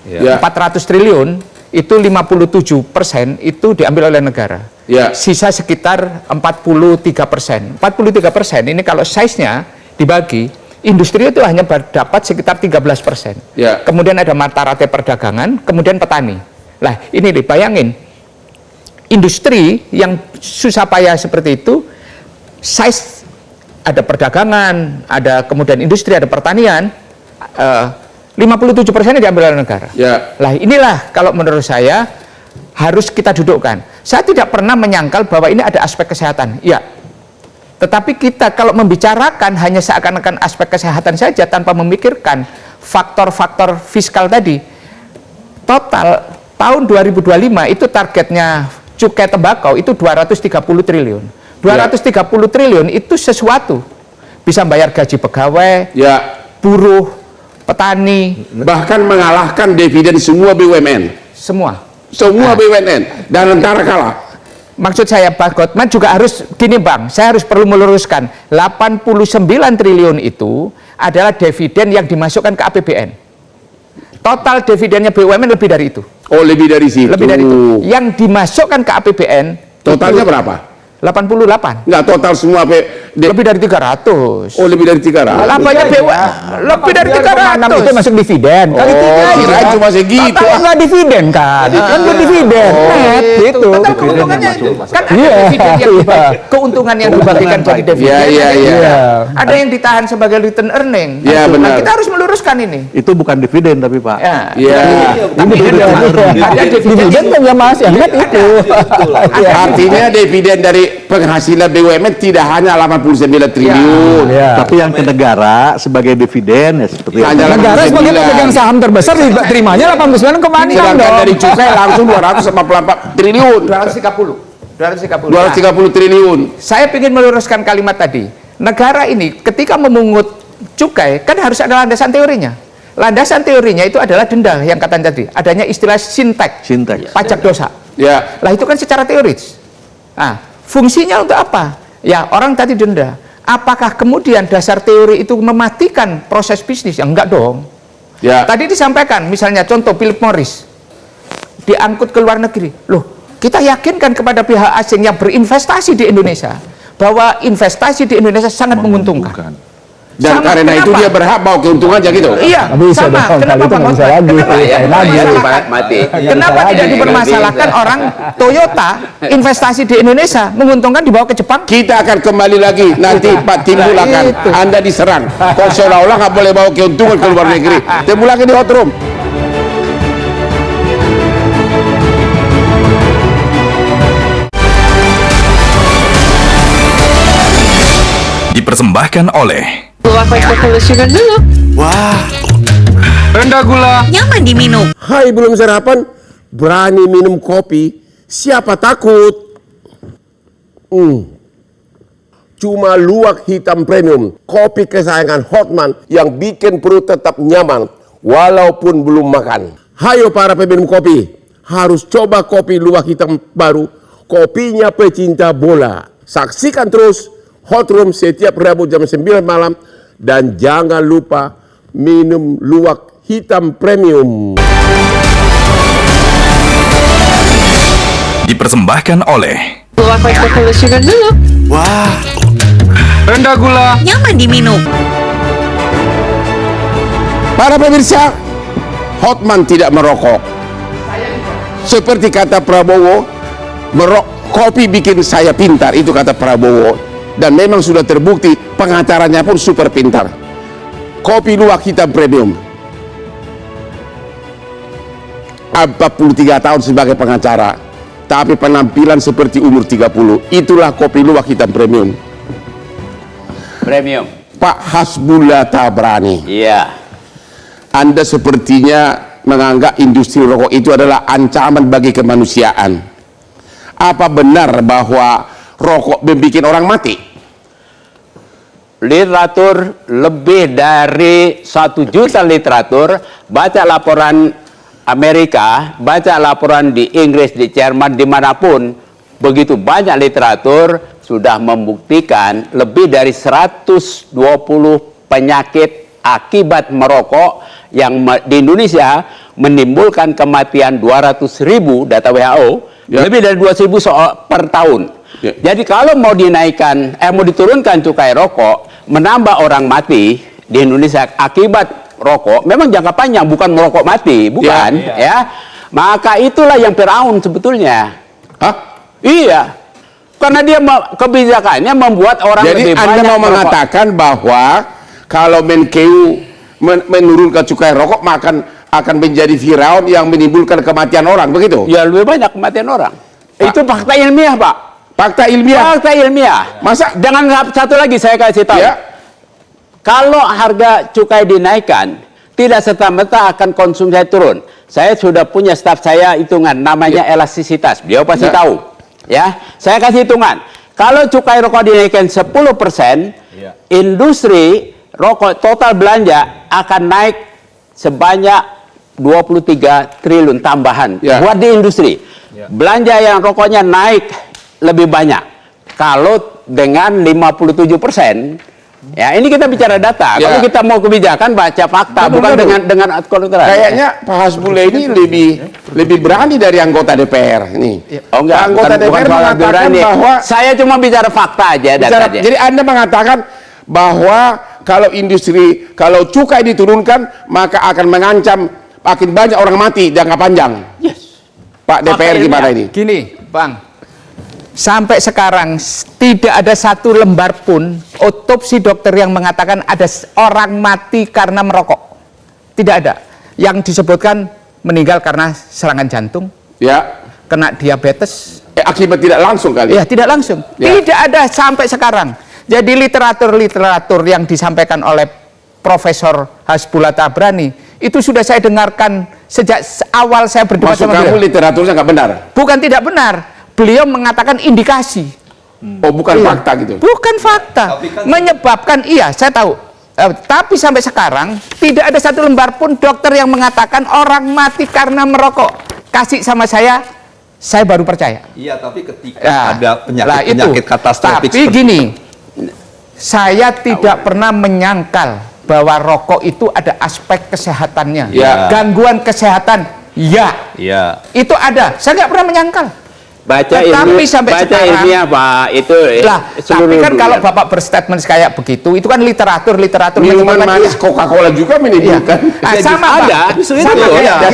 Speaker 4: Ya.
Speaker 2: 400 triliun itu 57% itu diambil oleh negara.
Speaker 4: Ya.
Speaker 2: Sisa sekitar 43%. 43% ini kalau size-nya dibagi, industri itu hanya dapat sekitar 13%.
Speaker 4: Ya.
Speaker 2: Kemudian ada mata rantai perdagangan, kemudian petani. Lah, ini nih, bayangin. Industri yang susah payah seperti itu, size ada perdagangan, ada kemudian industri, ada pertanian, 57% diambil oleh negara.
Speaker 4: Ya.
Speaker 2: Lah inilah kalau menurut saya harus kita dudukkan. Saya tidak pernah menyangkal bahwa ini ada aspek kesehatan. Ya. Tetapi kita kalau membicarakan hanya seakan-akan aspek kesehatan saja tanpa memikirkan faktor-faktor fiskal tadi. Total tahun 2025 itu targetnya cukai tembakau itu 230 triliun. 230 triliun itu sesuatu. Bisa bayar gaji pegawai,
Speaker 4: Ya.
Speaker 2: buruh, petani,
Speaker 4: Bahkan mengalahkan dividen semua BUMN.
Speaker 2: semua.
Speaker 4: Semua BUMN dan tentara kalah.
Speaker 2: Maksud saya Pak Gotman juga harus gini Bang, saya harus perlu meluruskan 89 triliun itu adalah dividen yang dimasukkan ke APBN. Total dividennya BUMN lebih dari itu.
Speaker 4: Oh, lebih dari situ.
Speaker 2: Lebih dari itu. Yang dimasukkan ke APBN
Speaker 4: Totalnya
Speaker 2: itu
Speaker 4: berapa?
Speaker 2: 88.
Speaker 4: Enggak, total semua
Speaker 2: Lebih dari 300.
Speaker 4: Oh, lebih dari 300.
Speaker 2: Apanya lebih dari 300.
Speaker 6: Itu masuk dividen. Kali
Speaker 4: Oh,
Speaker 6: tiga aja.
Speaker 4: kirain cuma segitu.
Speaker 6: Total enggak dividen kan? Kan dividen. Net itu.
Speaker 2: Tetap keuntungannya itu. Kan ada
Speaker 6: Iya,
Speaker 2: dividen yang
Speaker 6: iya.
Speaker 2: keuntungan yang dibagikan jadi dividen.
Speaker 4: Iya, iya, iya.
Speaker 2: Ada yang ditahan sebagai return earning.
Speaker 4: Iya,
Speaker 2: Nah,
Speaker 4: benar.
Speaker 2: kita harus meluruskan ini.
Speaker 9: Itu bukan dividen tapi Pak.
Speaker 2: Ya.
Speaker 4: Iya.
Speaker 2: Tapi ada
Speaker 6: Dividen kan ya Mas, yang net itu. Iya.
Speaker 4: Artinya dividen dari penghasilan BUMN tidak hanya 89 triliun.
Speaker 6: Iya.
Speaker 9: Tapi yang ke negara sebagai dividen ya seperti
Speaker 4: Hanya
Speaker 9: itu.
Speaker 6: Negara sebagai
Speaker 4: 89.
Speaker 6: pemegang saham terbesar terimanya 89 kemana
Speaker 4: Sedangkan
Speaker 6: dong?
Speaker 4: dari cukai langsung 244 triliun.
Speaker 2: 230. 230.
Speaker 4: 230 triliun.
Speaker 2: Saya ingin meluruskan kalimat tadi. Negara ini ketika memungut cukai kan harus ada landasan teorinya. Landasan teorinya itu adalah denda yang katanya tadi. Adanya istilah sintek,
Speaker 9: Sintek.
Speaker 2: pajak dosa.
Speaker 4: Ya.
Speaker 2: Lah itu kan secara teoris. Nah, fungsinya untuk apa? Ya, orang tadi denda. Apakah kemudian dasar teori itu mematikan proses bisnis? Ya, enggak dong.
Speaker 4: Ya.
Speaker 2: Tadi disampaikan, misalnya contoh Philip Morris diangkut ke luar negeri. Loh, kita yakinkan kepada pihak asing yang berinvestasi di Indonesia bahwa investasi di Indonesia sangat menguntungkan.
Speaker 4: Dan
Speaker 2: Sama,
Speaker 4: karena itu
Speaker 2: kenapa?
Speaker 4: dia berhak bawa keuntungan aja gitu.
Speaker 2: Iya,
Speaker 6: Nggak bisa
Speaker 2: sama.
Speaker 6: dong,
Speaker 2: Kenapa
Speaker 6: kali itu
Speaker 2: Pak
Speaker 6: nggak bisa
Speaker 2: Hotman?
Speaker 6: lagi.
Speaker 2: Kenapa ya?
Speaker 6: Lagi.
Speaker 8: Mati.
Speaker 2: Kenapa tidak
Speaker 6: lagi.
Speaker 2: dipermasalahkan orang Toyota investasi di Indonesia menguntungkan dibawa ke Jepang?
Speaker 4: Kita akan kembali lagi nanti Pak Timbul akan
Speaker 2: itu.
Speaker 4: Anda diserang. Kok seolah-olah nggak boleh bawa keuntungan ke luar negeri. Timbul lagi di hot room.
Speaker 7: Dipersembahkan oleh
Speaker 2: Luak sugar dulu.
Speaker 3: Rendah gula.
Speaker 2: Nyaman diminum.
Speaker 4: Hai, belum sarapan? Berani minum kopi? Siapa takut? Cuma Luwak Hitam Premium, kopi kesayangan Hotman yang bikin perut tetap nyaman walaupun belum makan. Hayo para peminum kopi, harus coba kopi luwak hitam baru, kopinya pecinta bola. Saksikan terus Hot Room setiap Rabu jam 9 malam. Dan jangan lupa minum luwak hitam premium.
Speaker 7: Dipersembahkan oleh
Speaker 10: Luwak white coffee sugar dulu.
Speaker 3: Wah, rendah gula.
Speaker 10: Nyaman diminum.
Speaker 4: Para pemirsa, Hotman tidak merokok. Seperti kata Prabowo, kopi bikin saya pintar, itu kata Prabowo. Dan memang sudah terbukti, pengacaranya pun super pintar. Kopi luwak hitam premium. 43 tahun sebagai pengacara, tapi penampilan seperti umur 30. Itulah kopi luwak hitam premium.
Speaker 8: Premium.
Speaker 4: Pak Hasbullah Tabrani.
Speaker 8: Iya.
Speaker 4: Anda sepertinya menganggap industri rokok itu adalah ancaman bagi kemanusiaan. Apa benar bahwa rokok membuat orang mati?
Speaker 8: Literatur lebih dari 1 juta literatur, baca laporan Amerika, baca laporan di Inggris, di Jerman, dimanapun, begitu banyak literatur sudah membuktikan lebih dari 120 penyakit akibat merokok yang di Indonesia menimbulkan kematian 200.000 data WHO, lebih dari 200.000 per tahun. Jadi kalau mau dinaikkan, mau diturunkan cukai rokok, menambah orang mati di Indonesia akibat rokok, memang jangka panjang, bukan merokok mati, bukan, ya. Maka itulah yang Firaun sebetulnya.
Speaker 4: Hah?
Speaker 8: Iya, karena dia kebijakannya membuat orang
Speaker 4: Jadi
Speaker 8: lebih banyak.
Speaker 4: Anda mau
Speaker 8: merokok.
Speaker 4: mengatakan bahwa kalau Menkeu menurunkan cukai rokok, maka akan menjadi Firaun yang menimbulkan kematian orang, begitu?
Speaker 8: Ya lebih banyak kematian orang. Itu fakta ilmiah, Pak.
Speaker 4: Fakta ilmiah.
Speaker 8: Fakta ilmiah.
Speaker 4: Masa?
Speaker 8: Jangan satu lagi saya kasih tahu.
Speaker 4: Ya.
Speaker 8: Kalau harga cukai dinaikkan, tidak serta-merta akan konsumsi turun. Saya sudah punya staf saya hitungan, namanya elastisitas. Beliau pasti tahu. Ya, saya kasih hitungan. Kalau cukai rokok dinaikkan 10%, industri rokok total belanja akan naik sebanyak 23 triliun tambahan buat di industri. Belanja yang rokoknya naik lebih banyak. Kalau dengan 57%, ya ini kita bicara data. Kalau kita mau kebijakan, baca fakta, bukan dengan kedokteran.
Speaker 4: Kayaknya Pak Hasbullah ini lebih berani dari anggota DPR ini.
Speaker 8: Oh enggak,
Speaker 4: anggota DPR
Speaker 8: bukan
Speaker 4: mengatakan
Speaker 8: berani.
Speaker 4: bahwa
Speaker 8: Saya cuma bicara fakta aja, data aja.
Speaker 4: jadi Anda mengatakan bahwa kalau cukai diturunkan, maka akan mengancam makin banyak orang mati jangka panjang.
Speaker 8: Yes.
Speaker 4: Pak DPR gimana ini?
Speaker 2: Gini, Bang. Sampai sekarang tidak ada satu lembar pun otopsi dokter yang mengatakan ada orang mati karena merokok. Tidak ada. Yang disebutkan meninggal karena serangan jantung, kena diabetes.
Speaker 4: Akibat tidak langsung kali.
Speaker 2: Ya, tidak langsung. Tidak ada sampai sekarang. Jadi literatur yang disampaikan oleh Profesor Hasbullah Tabrani itu sudah saya dengarkan sejak awal saya berdebat sama beliau.
Speaker 4: Maksud kamu literaturnya nggak benar?
Speaker 2: Bukan tidak benar. Beliau mengatakan indikasi.
Speaker 4: Oh, bukan fakta gitu?
Speaker 2: Bukan fakta. Menyebabkan, iya saya tahu. Tapi sampai sekarang tidak ada satu lembar pun dokter yang mengatakan orang mati karena merokok. Kasih sama saya baru percaya.
Speaker 1: Iya, tapi ketika ada penyakit katastrofik.
Speaker 2: Tapi gini, saya tidak pernah menyangkal bahwa rokok itu ada aspek kesehatannya. Gangguan kesehatan, itu ada. Saya nggak pernah menyangkal.
Speaker 8: Baca ilmiah, Pak. Itu
Speaker 2: tapi kan kalau Bapak berstatement kayak begitu, itu kan literatur
Speaker 4: minuman manis Coca-Cola juga menimbulkan.
Speaker 2: Sama,
Speaker 8: ada.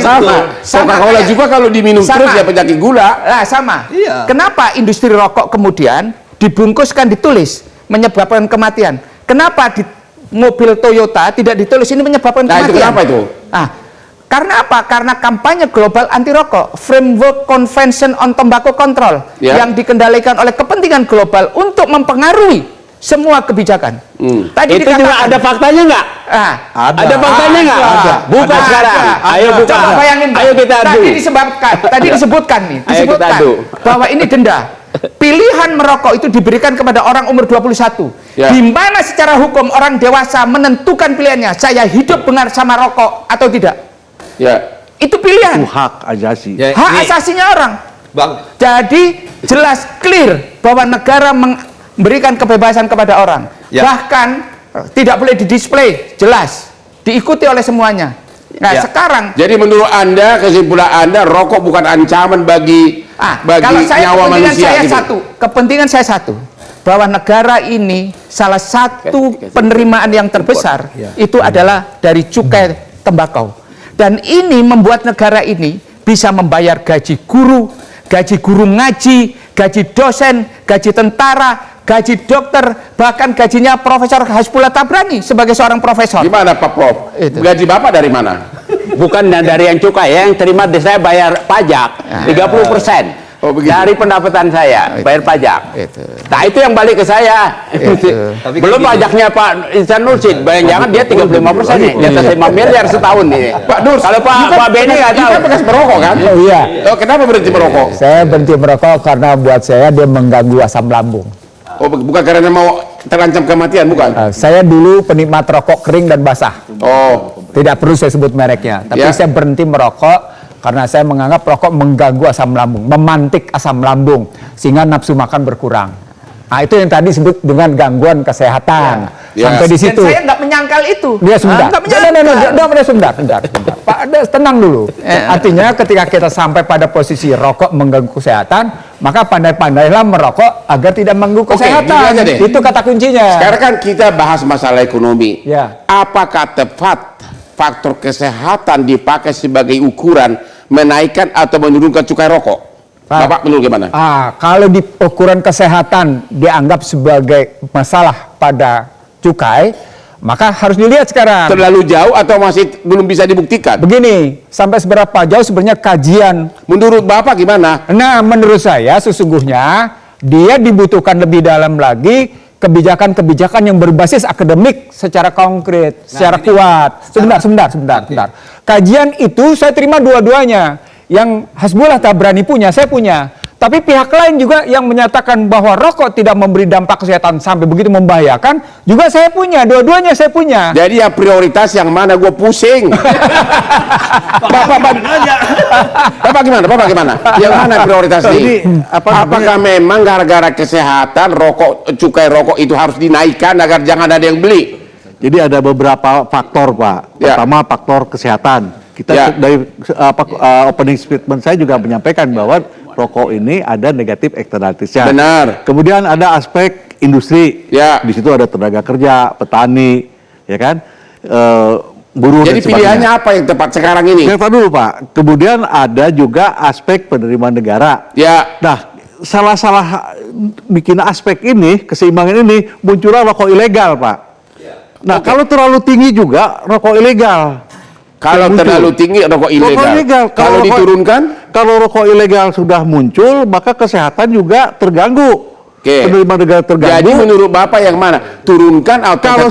Speaker 4: Sama. Coca-Cola juga kalau diminum terus ya penyakit gula.
Speaker 2: Sama. Kenapa industri rokok kemudian dibungkuskan ditulis menyebabkan kematian? Kenapa di mobil Toyota tidak ditulis ini menyebabkan kematian?
Speaker 4: Itu kenapa itu?
Speaker 2: Karena apa? Karena kampanye global anti rokok, Framework Convention on Tobacco Control, yang dikendalikan oleh kepentingan global untuk mempengaruhi semua kebijakan.
Speaker 8: Tadi itu juga ada faktanya nggak? Ada faktanya nggak? Buka sekarang. Ayo buka.
Speaker 2: Coba bayangin,
Speaker 8: ayo kita adu.
Speaker 2: Tadi disebutkan bahwa ini denda. Pilihan merokok itu diberikan kepada orang umur 21. Di mana secara hukum orang dewasa menentukan pilihannya, saya hidup bersama rokok atau tidak? Itu pilihan.
Speaker 9: Itu hak asasi.
Speaker 1: Ya,
Speaker 2: Hak
Speaker 1: ini,
Speaker 2: asasinya orang.
Speaker 1: Bang,
Speaker 2: Jadi jelas clear bahwa negara memberikan kebebasan kepada orang.
Speaker 1: Ya.
Speaker 2: Bahkan tidak boleh didisplay, jelas diikuti oleh semuanya. Nah,
Speaker 1: Ya.
Speaker 2: sekarang
Speaker 4: Jadi menurut Anda, kesimpulan Anda, rokok bukan ancaman bagi
Speaker 2: kalau saya
Speaker 4: nyawa
Speaker 2: kepentingan
Speaker 4: manusia
Speaker 2: saya
Speaker 4: gitu.
Speaker 2: kepentingan saya satu, bahwa negara ini salah satu penerimaan yang terbesar itu adalah dari cukai tembakau. Dan ini membuat negara ini bisa membayar gaji guru ngaji, gaji dosen, gaji tentara, gaji dokter, bahkan gajinya Profesor Hasbullah Tabrani sebagai seorang profesor.
Speaker 4: Gimana Pak Prof?
Speaker 2: Itu.
Speaker 4: Gaji Bapak dari mana?
Speaker 8: Bukan dari yang cukai, yang terima saya bayar pajak 30%.
Speaker 4: Oh, begitu.
Speaker 8: Dari pendapatan saya bayar pajak.
Speaker 2: Itu.
Speaker 8: Nah itu yang balik ke saya.
Speaker 1: Tapi
Speaker 8: Belum
Speaker 1: kan
Speaker 8: pajaknya Pak Ihsan Nursid. Jangan dia 35% nih, di atas 5 miliar setahun nih.
Speaker 4: Pak Nur,
Speaker 8: Kalau Pak Beni nggak tahu.
Speaker 4: Kita bekas merokok kan?
Speaker 6: Oh iya.
Speaker 4: Oh, kenapa berhenti merokok?
Speaker 6: Saya berhenti merokok karena buat saya dia mengganggu asam lambung.
Speaker 4: Oh, bukan karena mau terancam kematian, bukan?
Speaker 6: Saya dulu penikmat rokok kering dan basah.
Speaker 4: Oh,
Speaker 6: Tidak perlu saya sebut mereknya. Tapi
Speaker 4: Ya.
Speaker 6: saya berhenti merokok karena saya menganggap rokok mengganggu asam lambung, memantik asam lambung, sehingga nafsu makan berkurang. Nah, itu yang tadi disebut dengan gangguan kesehatan.
Speaker 4: Ya.
Speaker 6: Sampai di
Speaker 2: Dan
Speaker 6: situ.
Speaker 2: saya nggak menyangkal itu.
Speaker 6: Dia sebentar.
Speaker 2: Nggak menyangkal.
Speaker 6: Sebentar. Pak, tenang dulu. Artinya ketika kita sampai pada posisi rokok mengganggu kesehatan, maka pandai-pandailah merokok agar tidak mengganggu
Speaker 4: Oke,
Speaker 6: kesehatan.
Speaker 4: gini aja deh.
Speaker 6: Itu kata kuncinya.
Speaker 4: sekarang kan kita bahas masalah ekonomi.
Speaker 6: Ya.
Speaker 4: Apakah tepat faktor kesehatan dipakai sebagai ukuran menaikkan atau menurunkan cukai rokok?
Speaker 6: Pak.
Speaker 4: Bapak menurut gimana?
Speaker 6: Kalau di ukuran kesehatan dianggap sebagai masalah pada cukai, maka harus dilihat sekarang.
Speaker 4: Terlalu jauh atau masih belum bisa dibuktikan?
Speaker 6: Begini, sampai seberapa jauh sebenarnya kajian.
Speaker 4: Menurut Bapak gimana?
Speaker 6: Nah, menurut saya sesungguhnya dia dibutuhkan lebih dalam lagi kebijakan-kebijakan yang berbasis akademik secara konkret, secara kuat. Sebentar. Kajian itu saya terima dua-duanya. Yang Hasbullah Tabrani punya, saya punya. Tapi pihak lain juga yang menyatakan bahwa rokok tidak memberi dampak kesehatan sampai begitu membahayakan, juga saya punya. Dua-duanya saya punya.
Speaker 4: Jadi yang prioritas yang mana? Gue pusing. Bapak gimana? Yang mana prioritas
Speaker 9: Jadi,
Speaker 4: ini?
Speaker 9: apa
Speaker 4: Apakah memang gara-gara kesehatan cukai rokok itu harus dinaikkan agar jangan ada yang beli?
Speaker 9: Jadi ada beberapa faktor, Pak.
Speaker 4: Ya.
Speaker 9: Pertama faktor kesehatan. Kita
Speaker 4: Ya.
Speaker 9: dari opening statement saya juga menyampaikan bahwa rokok ini ada negatif externalities-nya.
Speaker 4: Benar.
Speaker 9: Kemudian ada aspek industri.
Speaker 4: Ya.
Speaker 9: Di situ ada tenaga kerja, petani, ya kan, buruh.
Speaker 4: Jadi
Speaker 9: dan sebagainya.
Speaker 4: pilihannya apa yang tepat sekarang ini?
Speaker 9: Saya dulu, Pak. Kemudian ada juga aspek penerimaan negara.
Speaker 4: Ya.
Speaker 9: Nah, salah bikin aspek ini, keseimbangan ini, muncullah rokok ilegal, Pak. Nah, kalau terlalu tinggi juga rokok ilegal.
Speaker 4: Kalau
Speaker 9: Muncul.
Speaker 4: terlalu tinggi rokok ilegal.
Speaker 9: Rokok ilegal.
Speaker 4: Kalau
Speaker 9: rokok-
Speaker 4: diturunkan?
Speaker 9: Kalau rokok ilegal sudah muncul, maka kesehatan juga terganggu.
Speaker 4: Oke.
Speaker 9: Penerimaan negara terganggu.
Speaker 4: Jadi menurut Bapak yang mana? Turunkan atau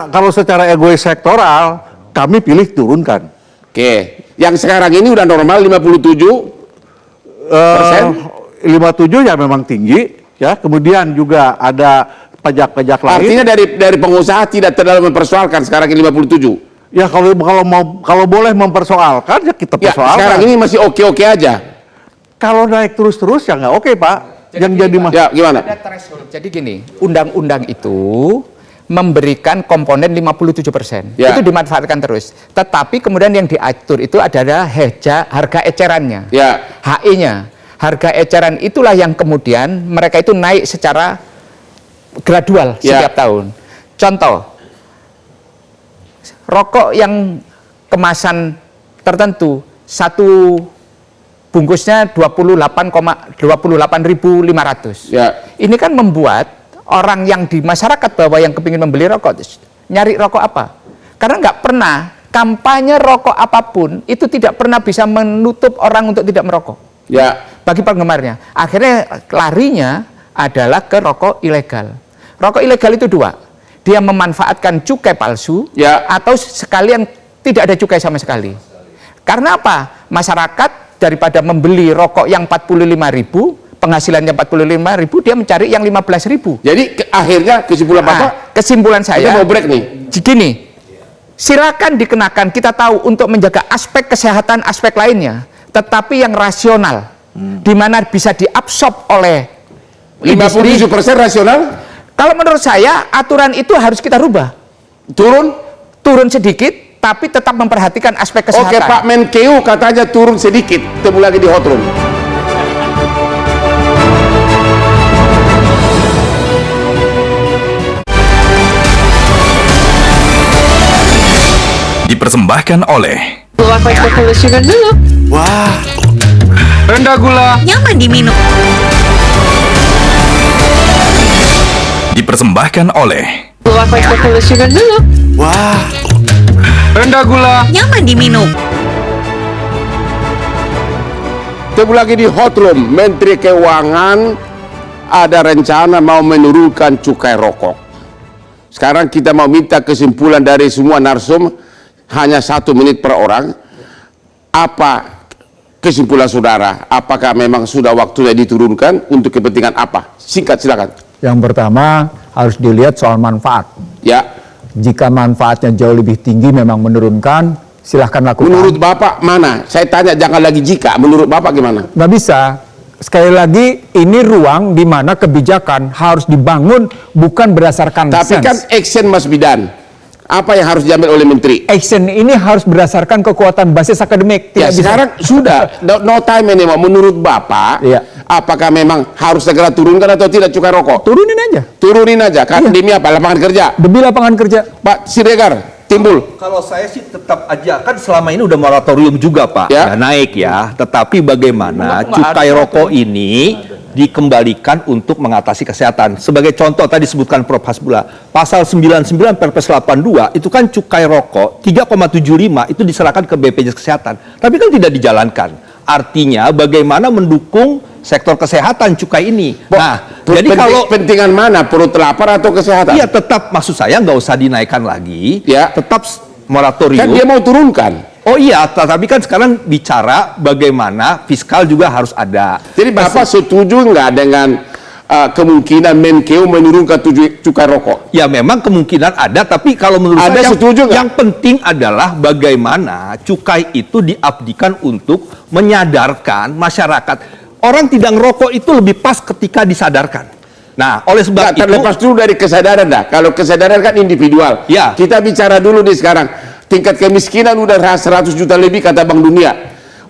Speaker 9: kalau secara egois sektoral, kami pilih turunkan.
Speaker 4: Oke. Yang sekarang ini udah normal 57%.
Speaker 9: 57 ya memang tinggi, ya. Kemudian juga ada pajak-pajak lain.
Speaker 4: Artinya dari pengusaha tidak terlalu mempersoalkan sekarang ini 57.
Speaker 9: Ya kalau boleh mempersoalkan ya kita
Speaker 4: Ya,
Speaker 9: persoalkan.
Speaker 4: sekarang ini masih oke-oke aja.
Speaker 9: Kalau naik terus ya nggak oke, Pak.
Speaker 4: Ya, gimana?
Speaker 2: Ada threshold. Jadi gini, undang-undang itu memberikan komponen 57%.
Speaker 4: Ya.
Speaker 2: Itu dimanfaatkan terus. Tetapi kemudian yang diatur itu adalah harga ecerannya.
Speaker 4: Ya.
Speaker 2: HE-nya. Harga eceran itulah yang kemudian mereka itu naik secara gradual
Speaker 4: Ya.
Speaker 2: setiap tahun. Contoh, rokok yang kemasan tertentu satu bungkusnya 28.500.
Speaker 4: Ya.
Speaker 2: Ini kan membuat orang yang di masyarakat bawah yang kepingin membeli rokok nyari rokok apa? Karena nggak pernah kampanye rokok apapun itu tidak pernah bisa menutup orang untuk tidak merokok.
Speaker 4: Ya.
Speaker 2: Bagi penggemarnya, akhirnya larinya adalah ke rokok ilegal. Rokok ilegal itu dua. Dia memanfaatkan cukai palsu,
Speaker 4: Ya.
Speaker 2: atau sekalian tidak ada cukai sama sekali. Karena apa? Masyarakat daripada membeli rokok yang 45.000, penghasilannya 45.000, dia mencari yang 15.000.
Speaker 4: Jadi akhirnya kesimpulan Bapak,
Speaker 2: Kesimpulan
Speaker 4: kita
Speaker 2: saya,
Speaker 4: mau break nih.
Speaker 2: gini, silakan dikenakan. Kita tahu untuk menjaga aspek kesehatan, aspek lainnya, tetapi yang rasional, di mana bisa diabsorb oleh
Speaker 4: 57% rasional.
Speaker 2: Kalau menurut saya aturan itu harus kita rubah. Turun sedikit, tapi tetap memperhatikan aspek kesehatan.
Speaker 4: Oke, Pak Menkeu katanya turun sedikit, temu lagi di hot room.
Speaker 7: Dipersembahkan oleh
Speaker 10: Gula vegetable sugar dulu.
Speaker 3: Wah, rendah gula.
Speaker 10: Nyaman diminum.
Speaker 7: Dipersembahkan oleh
Speaker 10: Gula vegetable sugar dulu.
Speaker 3: Wah, rendah gula.
Speaker 10: Nyaman diminum.
Speaker 4: Temu lagi di hot room. Menteri Keuangan ada rencana mau menurunkan cukai rokok. Sekarang kita mau minta kesimpulan dari semua narsum, hanya 1 menit per orang. Apa kesimpulan saudara? Apakah memang sudah waktunya diturunkan? Untuk kepentingan apa? Singkat silakan.
Speaker 6: Yang pertama harus dilihat soal manfaat.
Speaker 4: Ya.
Speaker 6: Jika manfaatnya jauh lebih tinggi memang menurunkan, silahkan lakukan.
Speaker 4: Menurut Bapak mana? Saya tanya jangan lagi jika. Menurut Bapak gimana?
Speaker 6: Nggak bisa. Sekali lagi, ini ruang di mana kebijakan harus dibangun bukan berdasarkan
Speaker 4: Tapi
Speaker 6: sense.
Speaker 4: kan action must be done. Apa yang harus diambil oleh Menteri?
Speaker 6: Action ini harus berdasarkan kekuatan basis akademik.
Speaker 4: Ya,
Speaker 6: Tidak bisa.
Speaker 4: sekarang sudah. No time anymore. Menurut Bapak, apakah memang harus segera turunkan atau tidak cukai rokok?
Speaker 6: Turunin aja.
Speaker 4: Turunin aja. Kan demi apa? Lapangan kerja.
Speaker 6: Demi lapangan kerja.
Speaker 4: Pak Siregar, timbul.
Speaker 1: Kalau saya sih tetap aja, kan selama ini udah moratorium juga Pak,
Speaker 4: Ya.
Speaker 1: ya naik ya. Tetapi bagaimana cukai rokok ini dikembalikan untuk mengatasi kesehatan. Sebagai contoh tadi disebutkan Prof. Hasbullah, pasal 99 Perpres 82 itu kan cukai rokok 3,75 itu diserahkan ke BPJS Kesehatan. Tapi kan tidak dijalankan. Artinya bagaimana mendukung sektor kesehatan cukai ini. Jadi kalau
Speaker 4: pentingan mana? Perut lapar atau kesehatan?
Speaker 1: Iya, tetap maksud saya nggak usah dinaikkan lagi.
Speaker 4: Ya.
Speaker 1: Tetap moratorium.
Speaker 4: Kan dia mau turunkan.
Speaker 1: Oh iya, tapi kan sekarang bicara bagaimana fiskal juga harus ada.
Speaker 4: Jadi Bapak setuju nggak dengan kemungkinan Menkeu menurunkan cukai rokok?
Speaker 1: Ya memang kemungkinan ada, tapi kalau menurut
Speaker 4: Ada
Speaker 1: saya
Speaker 4: setuju nggak?
Speaker 1: yang penting adalah bagaimana cukai itu diabdikan untuk menyadarkan masyarakat. Orang tidak ngerokok itu lebih pas ketika disadarkan. Nah, oleh sebab itu
Speaker 4: terlepas dulu dari kesadaran dah. Kalau kesadaran kan individual.
Speaker 1: Ya.
Speaker 4: Kita bicara dulu nih sekarang. Tingkat kemiskinan udah 100 juta lebih kata Bank Dunia.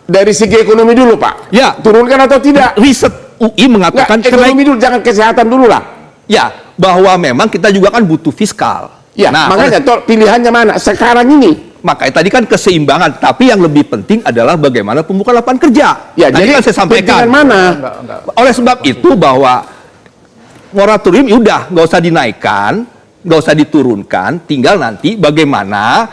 Speaker 4: Dari segi ekonomi dulu Pak.
Speaker 1: Ya.
Speaker 4: Turunkan atau tidak?
Speaker 1: Riset UI mengatakan
Speaker 4: ekonomi dulu, jangan kesehatan dulu lah.
Speaker 1: Ya, bahwa memang kita juga kan butuh fiskal.
Speaker 4: Ya, makanya pilihannya mana? Sekarang ini.
Speaker 1: Makanya tadi kan keseimbangan, tapi yang lebih penting adalah bagaimana pembukaan lapangan kerja.
Speaker 4: Ya,
Speaker 1: tadi
Speaker 4: jadi
Speaker 1: kan saya sampaikan.
Speaker 4: pentingan mana?
Speaker 1: Oleh sebab itu bahwa moratorium udah nggak usah dinaikkan, nggak usah diturunkan, tinggal nanti bagaimana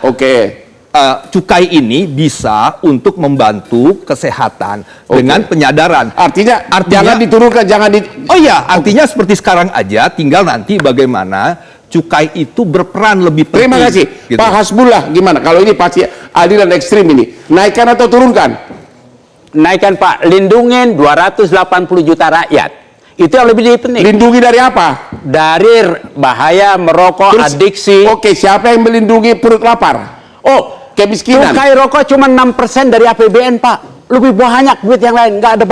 Speaker 1: cukai ini bisa untuk membantu kesehatan dengan penyadaran.
Speaker 4: Artinya jangan diturunkan, jangan
Speaker 1: Oh iya, artinya seperti sekarang aja, tinggal nanti bagaimana cukai itu berperan lebih penting.
Speaker 4: Terima kasih.
Speaker 1: Gitu.
Speaker 4: Pak Hasbullah gimana? Kalau ini pasti adilan ekstrim ini. Naikkan atau turunkan?
Speaker 8: Naikkan Pak, lindungin 280 juta rakyat. Itu yang lebih penting.
Speaker 4: Lindungi dari apa?
Speaker 8: Dari bahaya merokok, adiksi.
Speaker 4: Oke, siapa yang melindungi perut lapar?
Speaker 8: Oh,
Speaker 4: kemiskinan.
Speaker 8: Cukai rokok cuma 6% dari APBN Pak. Lebih banyak duit yang lain, nggak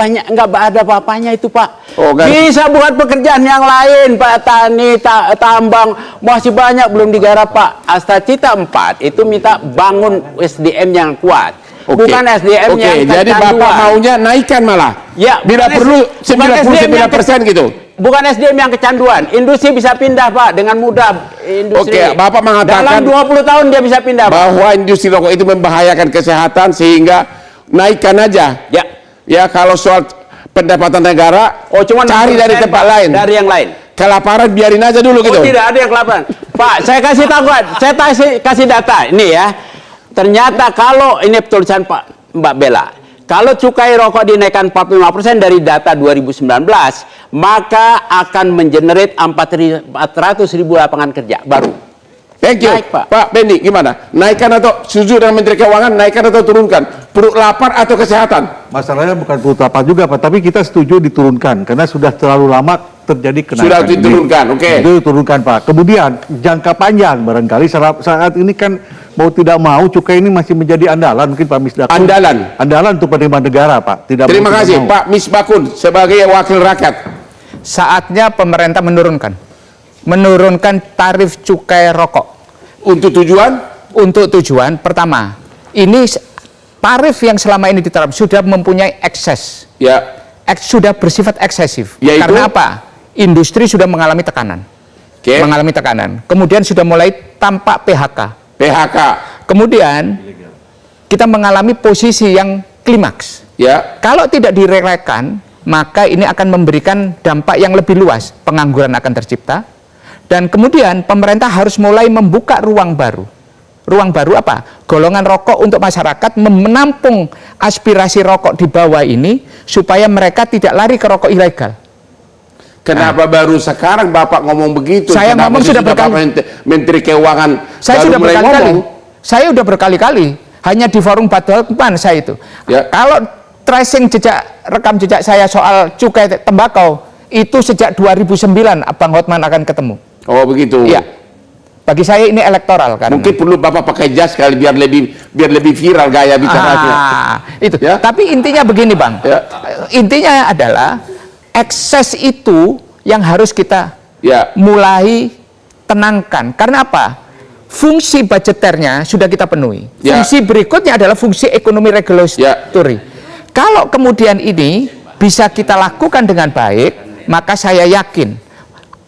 Speaker 8: ada apa-apanya itu Pak. Bisa buat pekerjaan yang lain Pak, tani, tambang, masih banyak belum digarap Pak. Astacita 4 itu minta bangun SDM yang kuat. Bukan SDM yang kecanduan.
Speaker 4: Jadi Bapak maunya naikkan malah.
Speaker 8: Ya,
Speaker 4: bila perlu 99% gitu.
Speaker 8: Bukan SDM yang kecanduan. Industri bisa pindah Pak dengan mudah. Industri.
Speaker 4: Oke, Bapak mengatakan
Speaker 8: dalam 20 tahun dia bisa pindah Pak.
Speaker 4: Bahwa industri rokok itu membahayakan kesehatan sehingga naikkan aja.
Speaker 8: Ya.
Speaker 4: Ya, kalau soal pendapatan negara,
Speaker 8: cuma
Speaker 4: cari dari tempat lain.
Speaker 8: Dari yang lain.
Speaker 4: Kelaparan biarin aja dulu gitu.
Speaker 8: Tidak ada yang kelaparan. Pak, saya kasih tahu, saya kasih data ini ya. Ternyata kalau ini tulisan Pak Mbak Bella, kalau cukai rokok dinaikkan 45% dari data 2019, maka akan mengenerate 400.000 lapangan kerja baru.
Speaker 4: Thank you.
Speaker 8: Naik, Pak.
Speaker 4: Pak Bendi, gimana? Naikkan atau setuju dengan Menteri Keuangan, naikkan atau turunkan? Perut lapar atau kesehatan?
Speaker 9: Masalahnya bukan perut lapar juga Pak, tapi kita setuju diturunkan karena sudah terlalu lama terjadi kenaikan.
Speaker 4: Sudah diturunkan, oke.
Speaker 9: Itu diturunkan Pak. Kemudian jangka panjang barangkali saat ini kan mau tidak mau cukai ini masih menjadi andalan mungkin Pak Misbakun. Andalan untuk penerimaan negara, Pak.
Speaker 4: Terima kasih Pak Misbakun sebagai wakil rakyat.
Speaker 2: Saatnya pemerintah menurunkan tarif cukai rokok.
Speaker 4: Untuk tujuan?
Speaker 2: Untuk tujuan pertama, ini tarif yang selama ini diterapkan sudah mempunyai ekses.
Speaker 4: Ya.
Speaker 2: Sudah bersifat eksesif.
Speaker 4: Yaitu?
Speaker 2: Karena apa? Industri sudah mengalami tekanan. Mengalami tekanan. Kemudian sudah mulai tampak PHK. Kemudian kita mengalami posisi yang klimaks.
Speaker 4: Ya.
Speaker 2: Kalau tidak direlakan, maka ini akan memberikan dampak yang lebih luas. Pengangguran akan tercipta. Dan kemudian pemerintah harus mulai membuka ruang baru. Ruang baru apa? Golongan rokok untuk masyarakat menampung aspirasi rokok di bawah ini supaya mereka tidak lari ke rokok ilegal.
Speaker 4: Kenapa baru sekarang Bapak ngomong begitu?
Speaker 2: Saya ngomong sudah berkali.
Speaker 4: Menteri Keuangan
Speaker 2: Saya
Speaker 4: baru
Speaker 2: sudah
Speaker 4: mulai
Speaker 2: berkali-kali.
Speaker 4: ngomong.
Speaker 2: Saya sudah berkali-kali. Hanya di forum Badalpan saya itu.
Speaker 4: Ya.
Speaker 2: Kalau tracing rekam jejak saya soal cukai tembakau itu sejak 2009 Bang Hotman akan ketemu.
Speaker 4: Oh begitu.
Speaker 2: Iya. Bagi saya ini elektoral kan.
Speaker 4: Mungkin perlu Bapak pakai jas kali biar lebih viral gaya bicaranya.
Speaker 2: Itu.
Speaker 4: Ya?
Speaker 2: Tapi intinya begini Bang.
Speaker 4: Ya.
Speaker 2: Intinya adalah ekses itu yang harus kita mulai tenangkan. Karena apa? Fungsi budgeternya sudah kita penuhi. Fungsi berikutnya adalah fungsi ekonomi regulatory. Kalau kemudian ini bisa kita lakukan dengan baik, maka saya yakin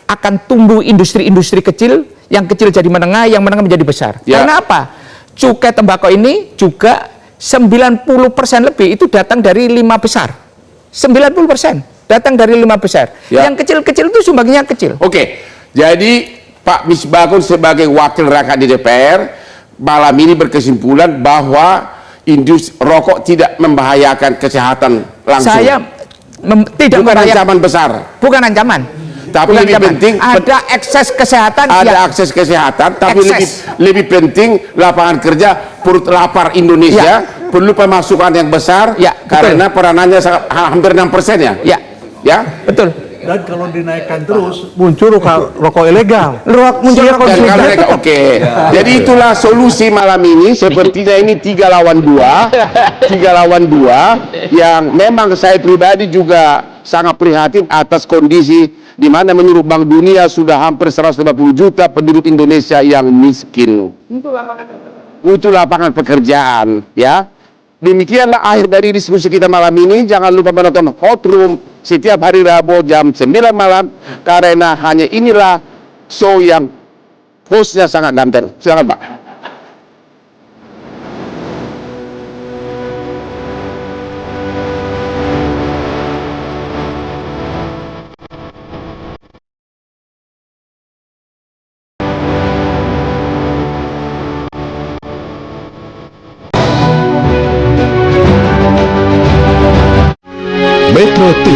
Speaker 2: akan tumbuh industri-industri kecil, yang kecil jadi menengah, yang menengah menjadi besar. Karena apa? Cukai tembakau ini juga 90% lebih itu datang dari 5 besar. 90% datang dari 5 besar. Yang kecil-kecil itu sumbangnya kecil.
Speaker 4: Oke, jadi Pak Misbakun sebagai wakil rakyat di DPR malam ini berkesimpulan bahwa industri rokok tidak membahayakan kesehatan langsung.
Speaker 2: Saya tidak
Speaker 4: bukan ancaman besar.
Speaker 2: Bukan ancaman.
Speaker 4: Tapi lebih penting
Speaker 2: ada akses kesehatan.
Speaker 4: Ada akses kesehatan, tapi lebih penting lapangan kerja, perut lapar Indonesia perlu pemasukan yang besar karena peranannya hampir 6% ya. Ya, betul.
Speaker 9: Dan kalau dinaikkan terus muncul rokok ilegal.
Speaker 4: Oke. Jadi itulah solusi malam ini. Sepertinya ini 3 lawan 2. 3 lawan 2 yang memang saya pribadi juga sangat prihatin atas kondisi di mana menurut Bank Dunia sudah hampir 150 juta penduduk Indonesia yang miskin. Untuk lapangan pekerjaan, ya. Demikianlah akhir dari diskusi kita malam ini. Jangan lupa menonton Hot Room setiap hari Rabu jam 9 malam karena hanya inilah show yang hostnya sangat ganteng. Silakan Pak.
Speaker 5: Metro TV.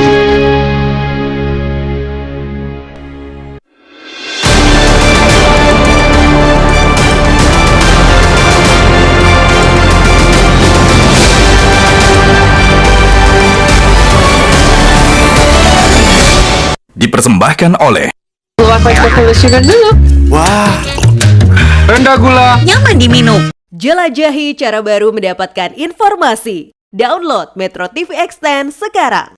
Speaker 7: Dipersembahkan oleh
Speaker 10: Keluar Coca-Cola Sugar dulu.
Speaker 3: Wah, rendah gula.
Speaker 10: Nyaman diminum.
Speaker 11: Jelajahi cara baru mendapatkan informasi. Download Metro TV Extend sekarang.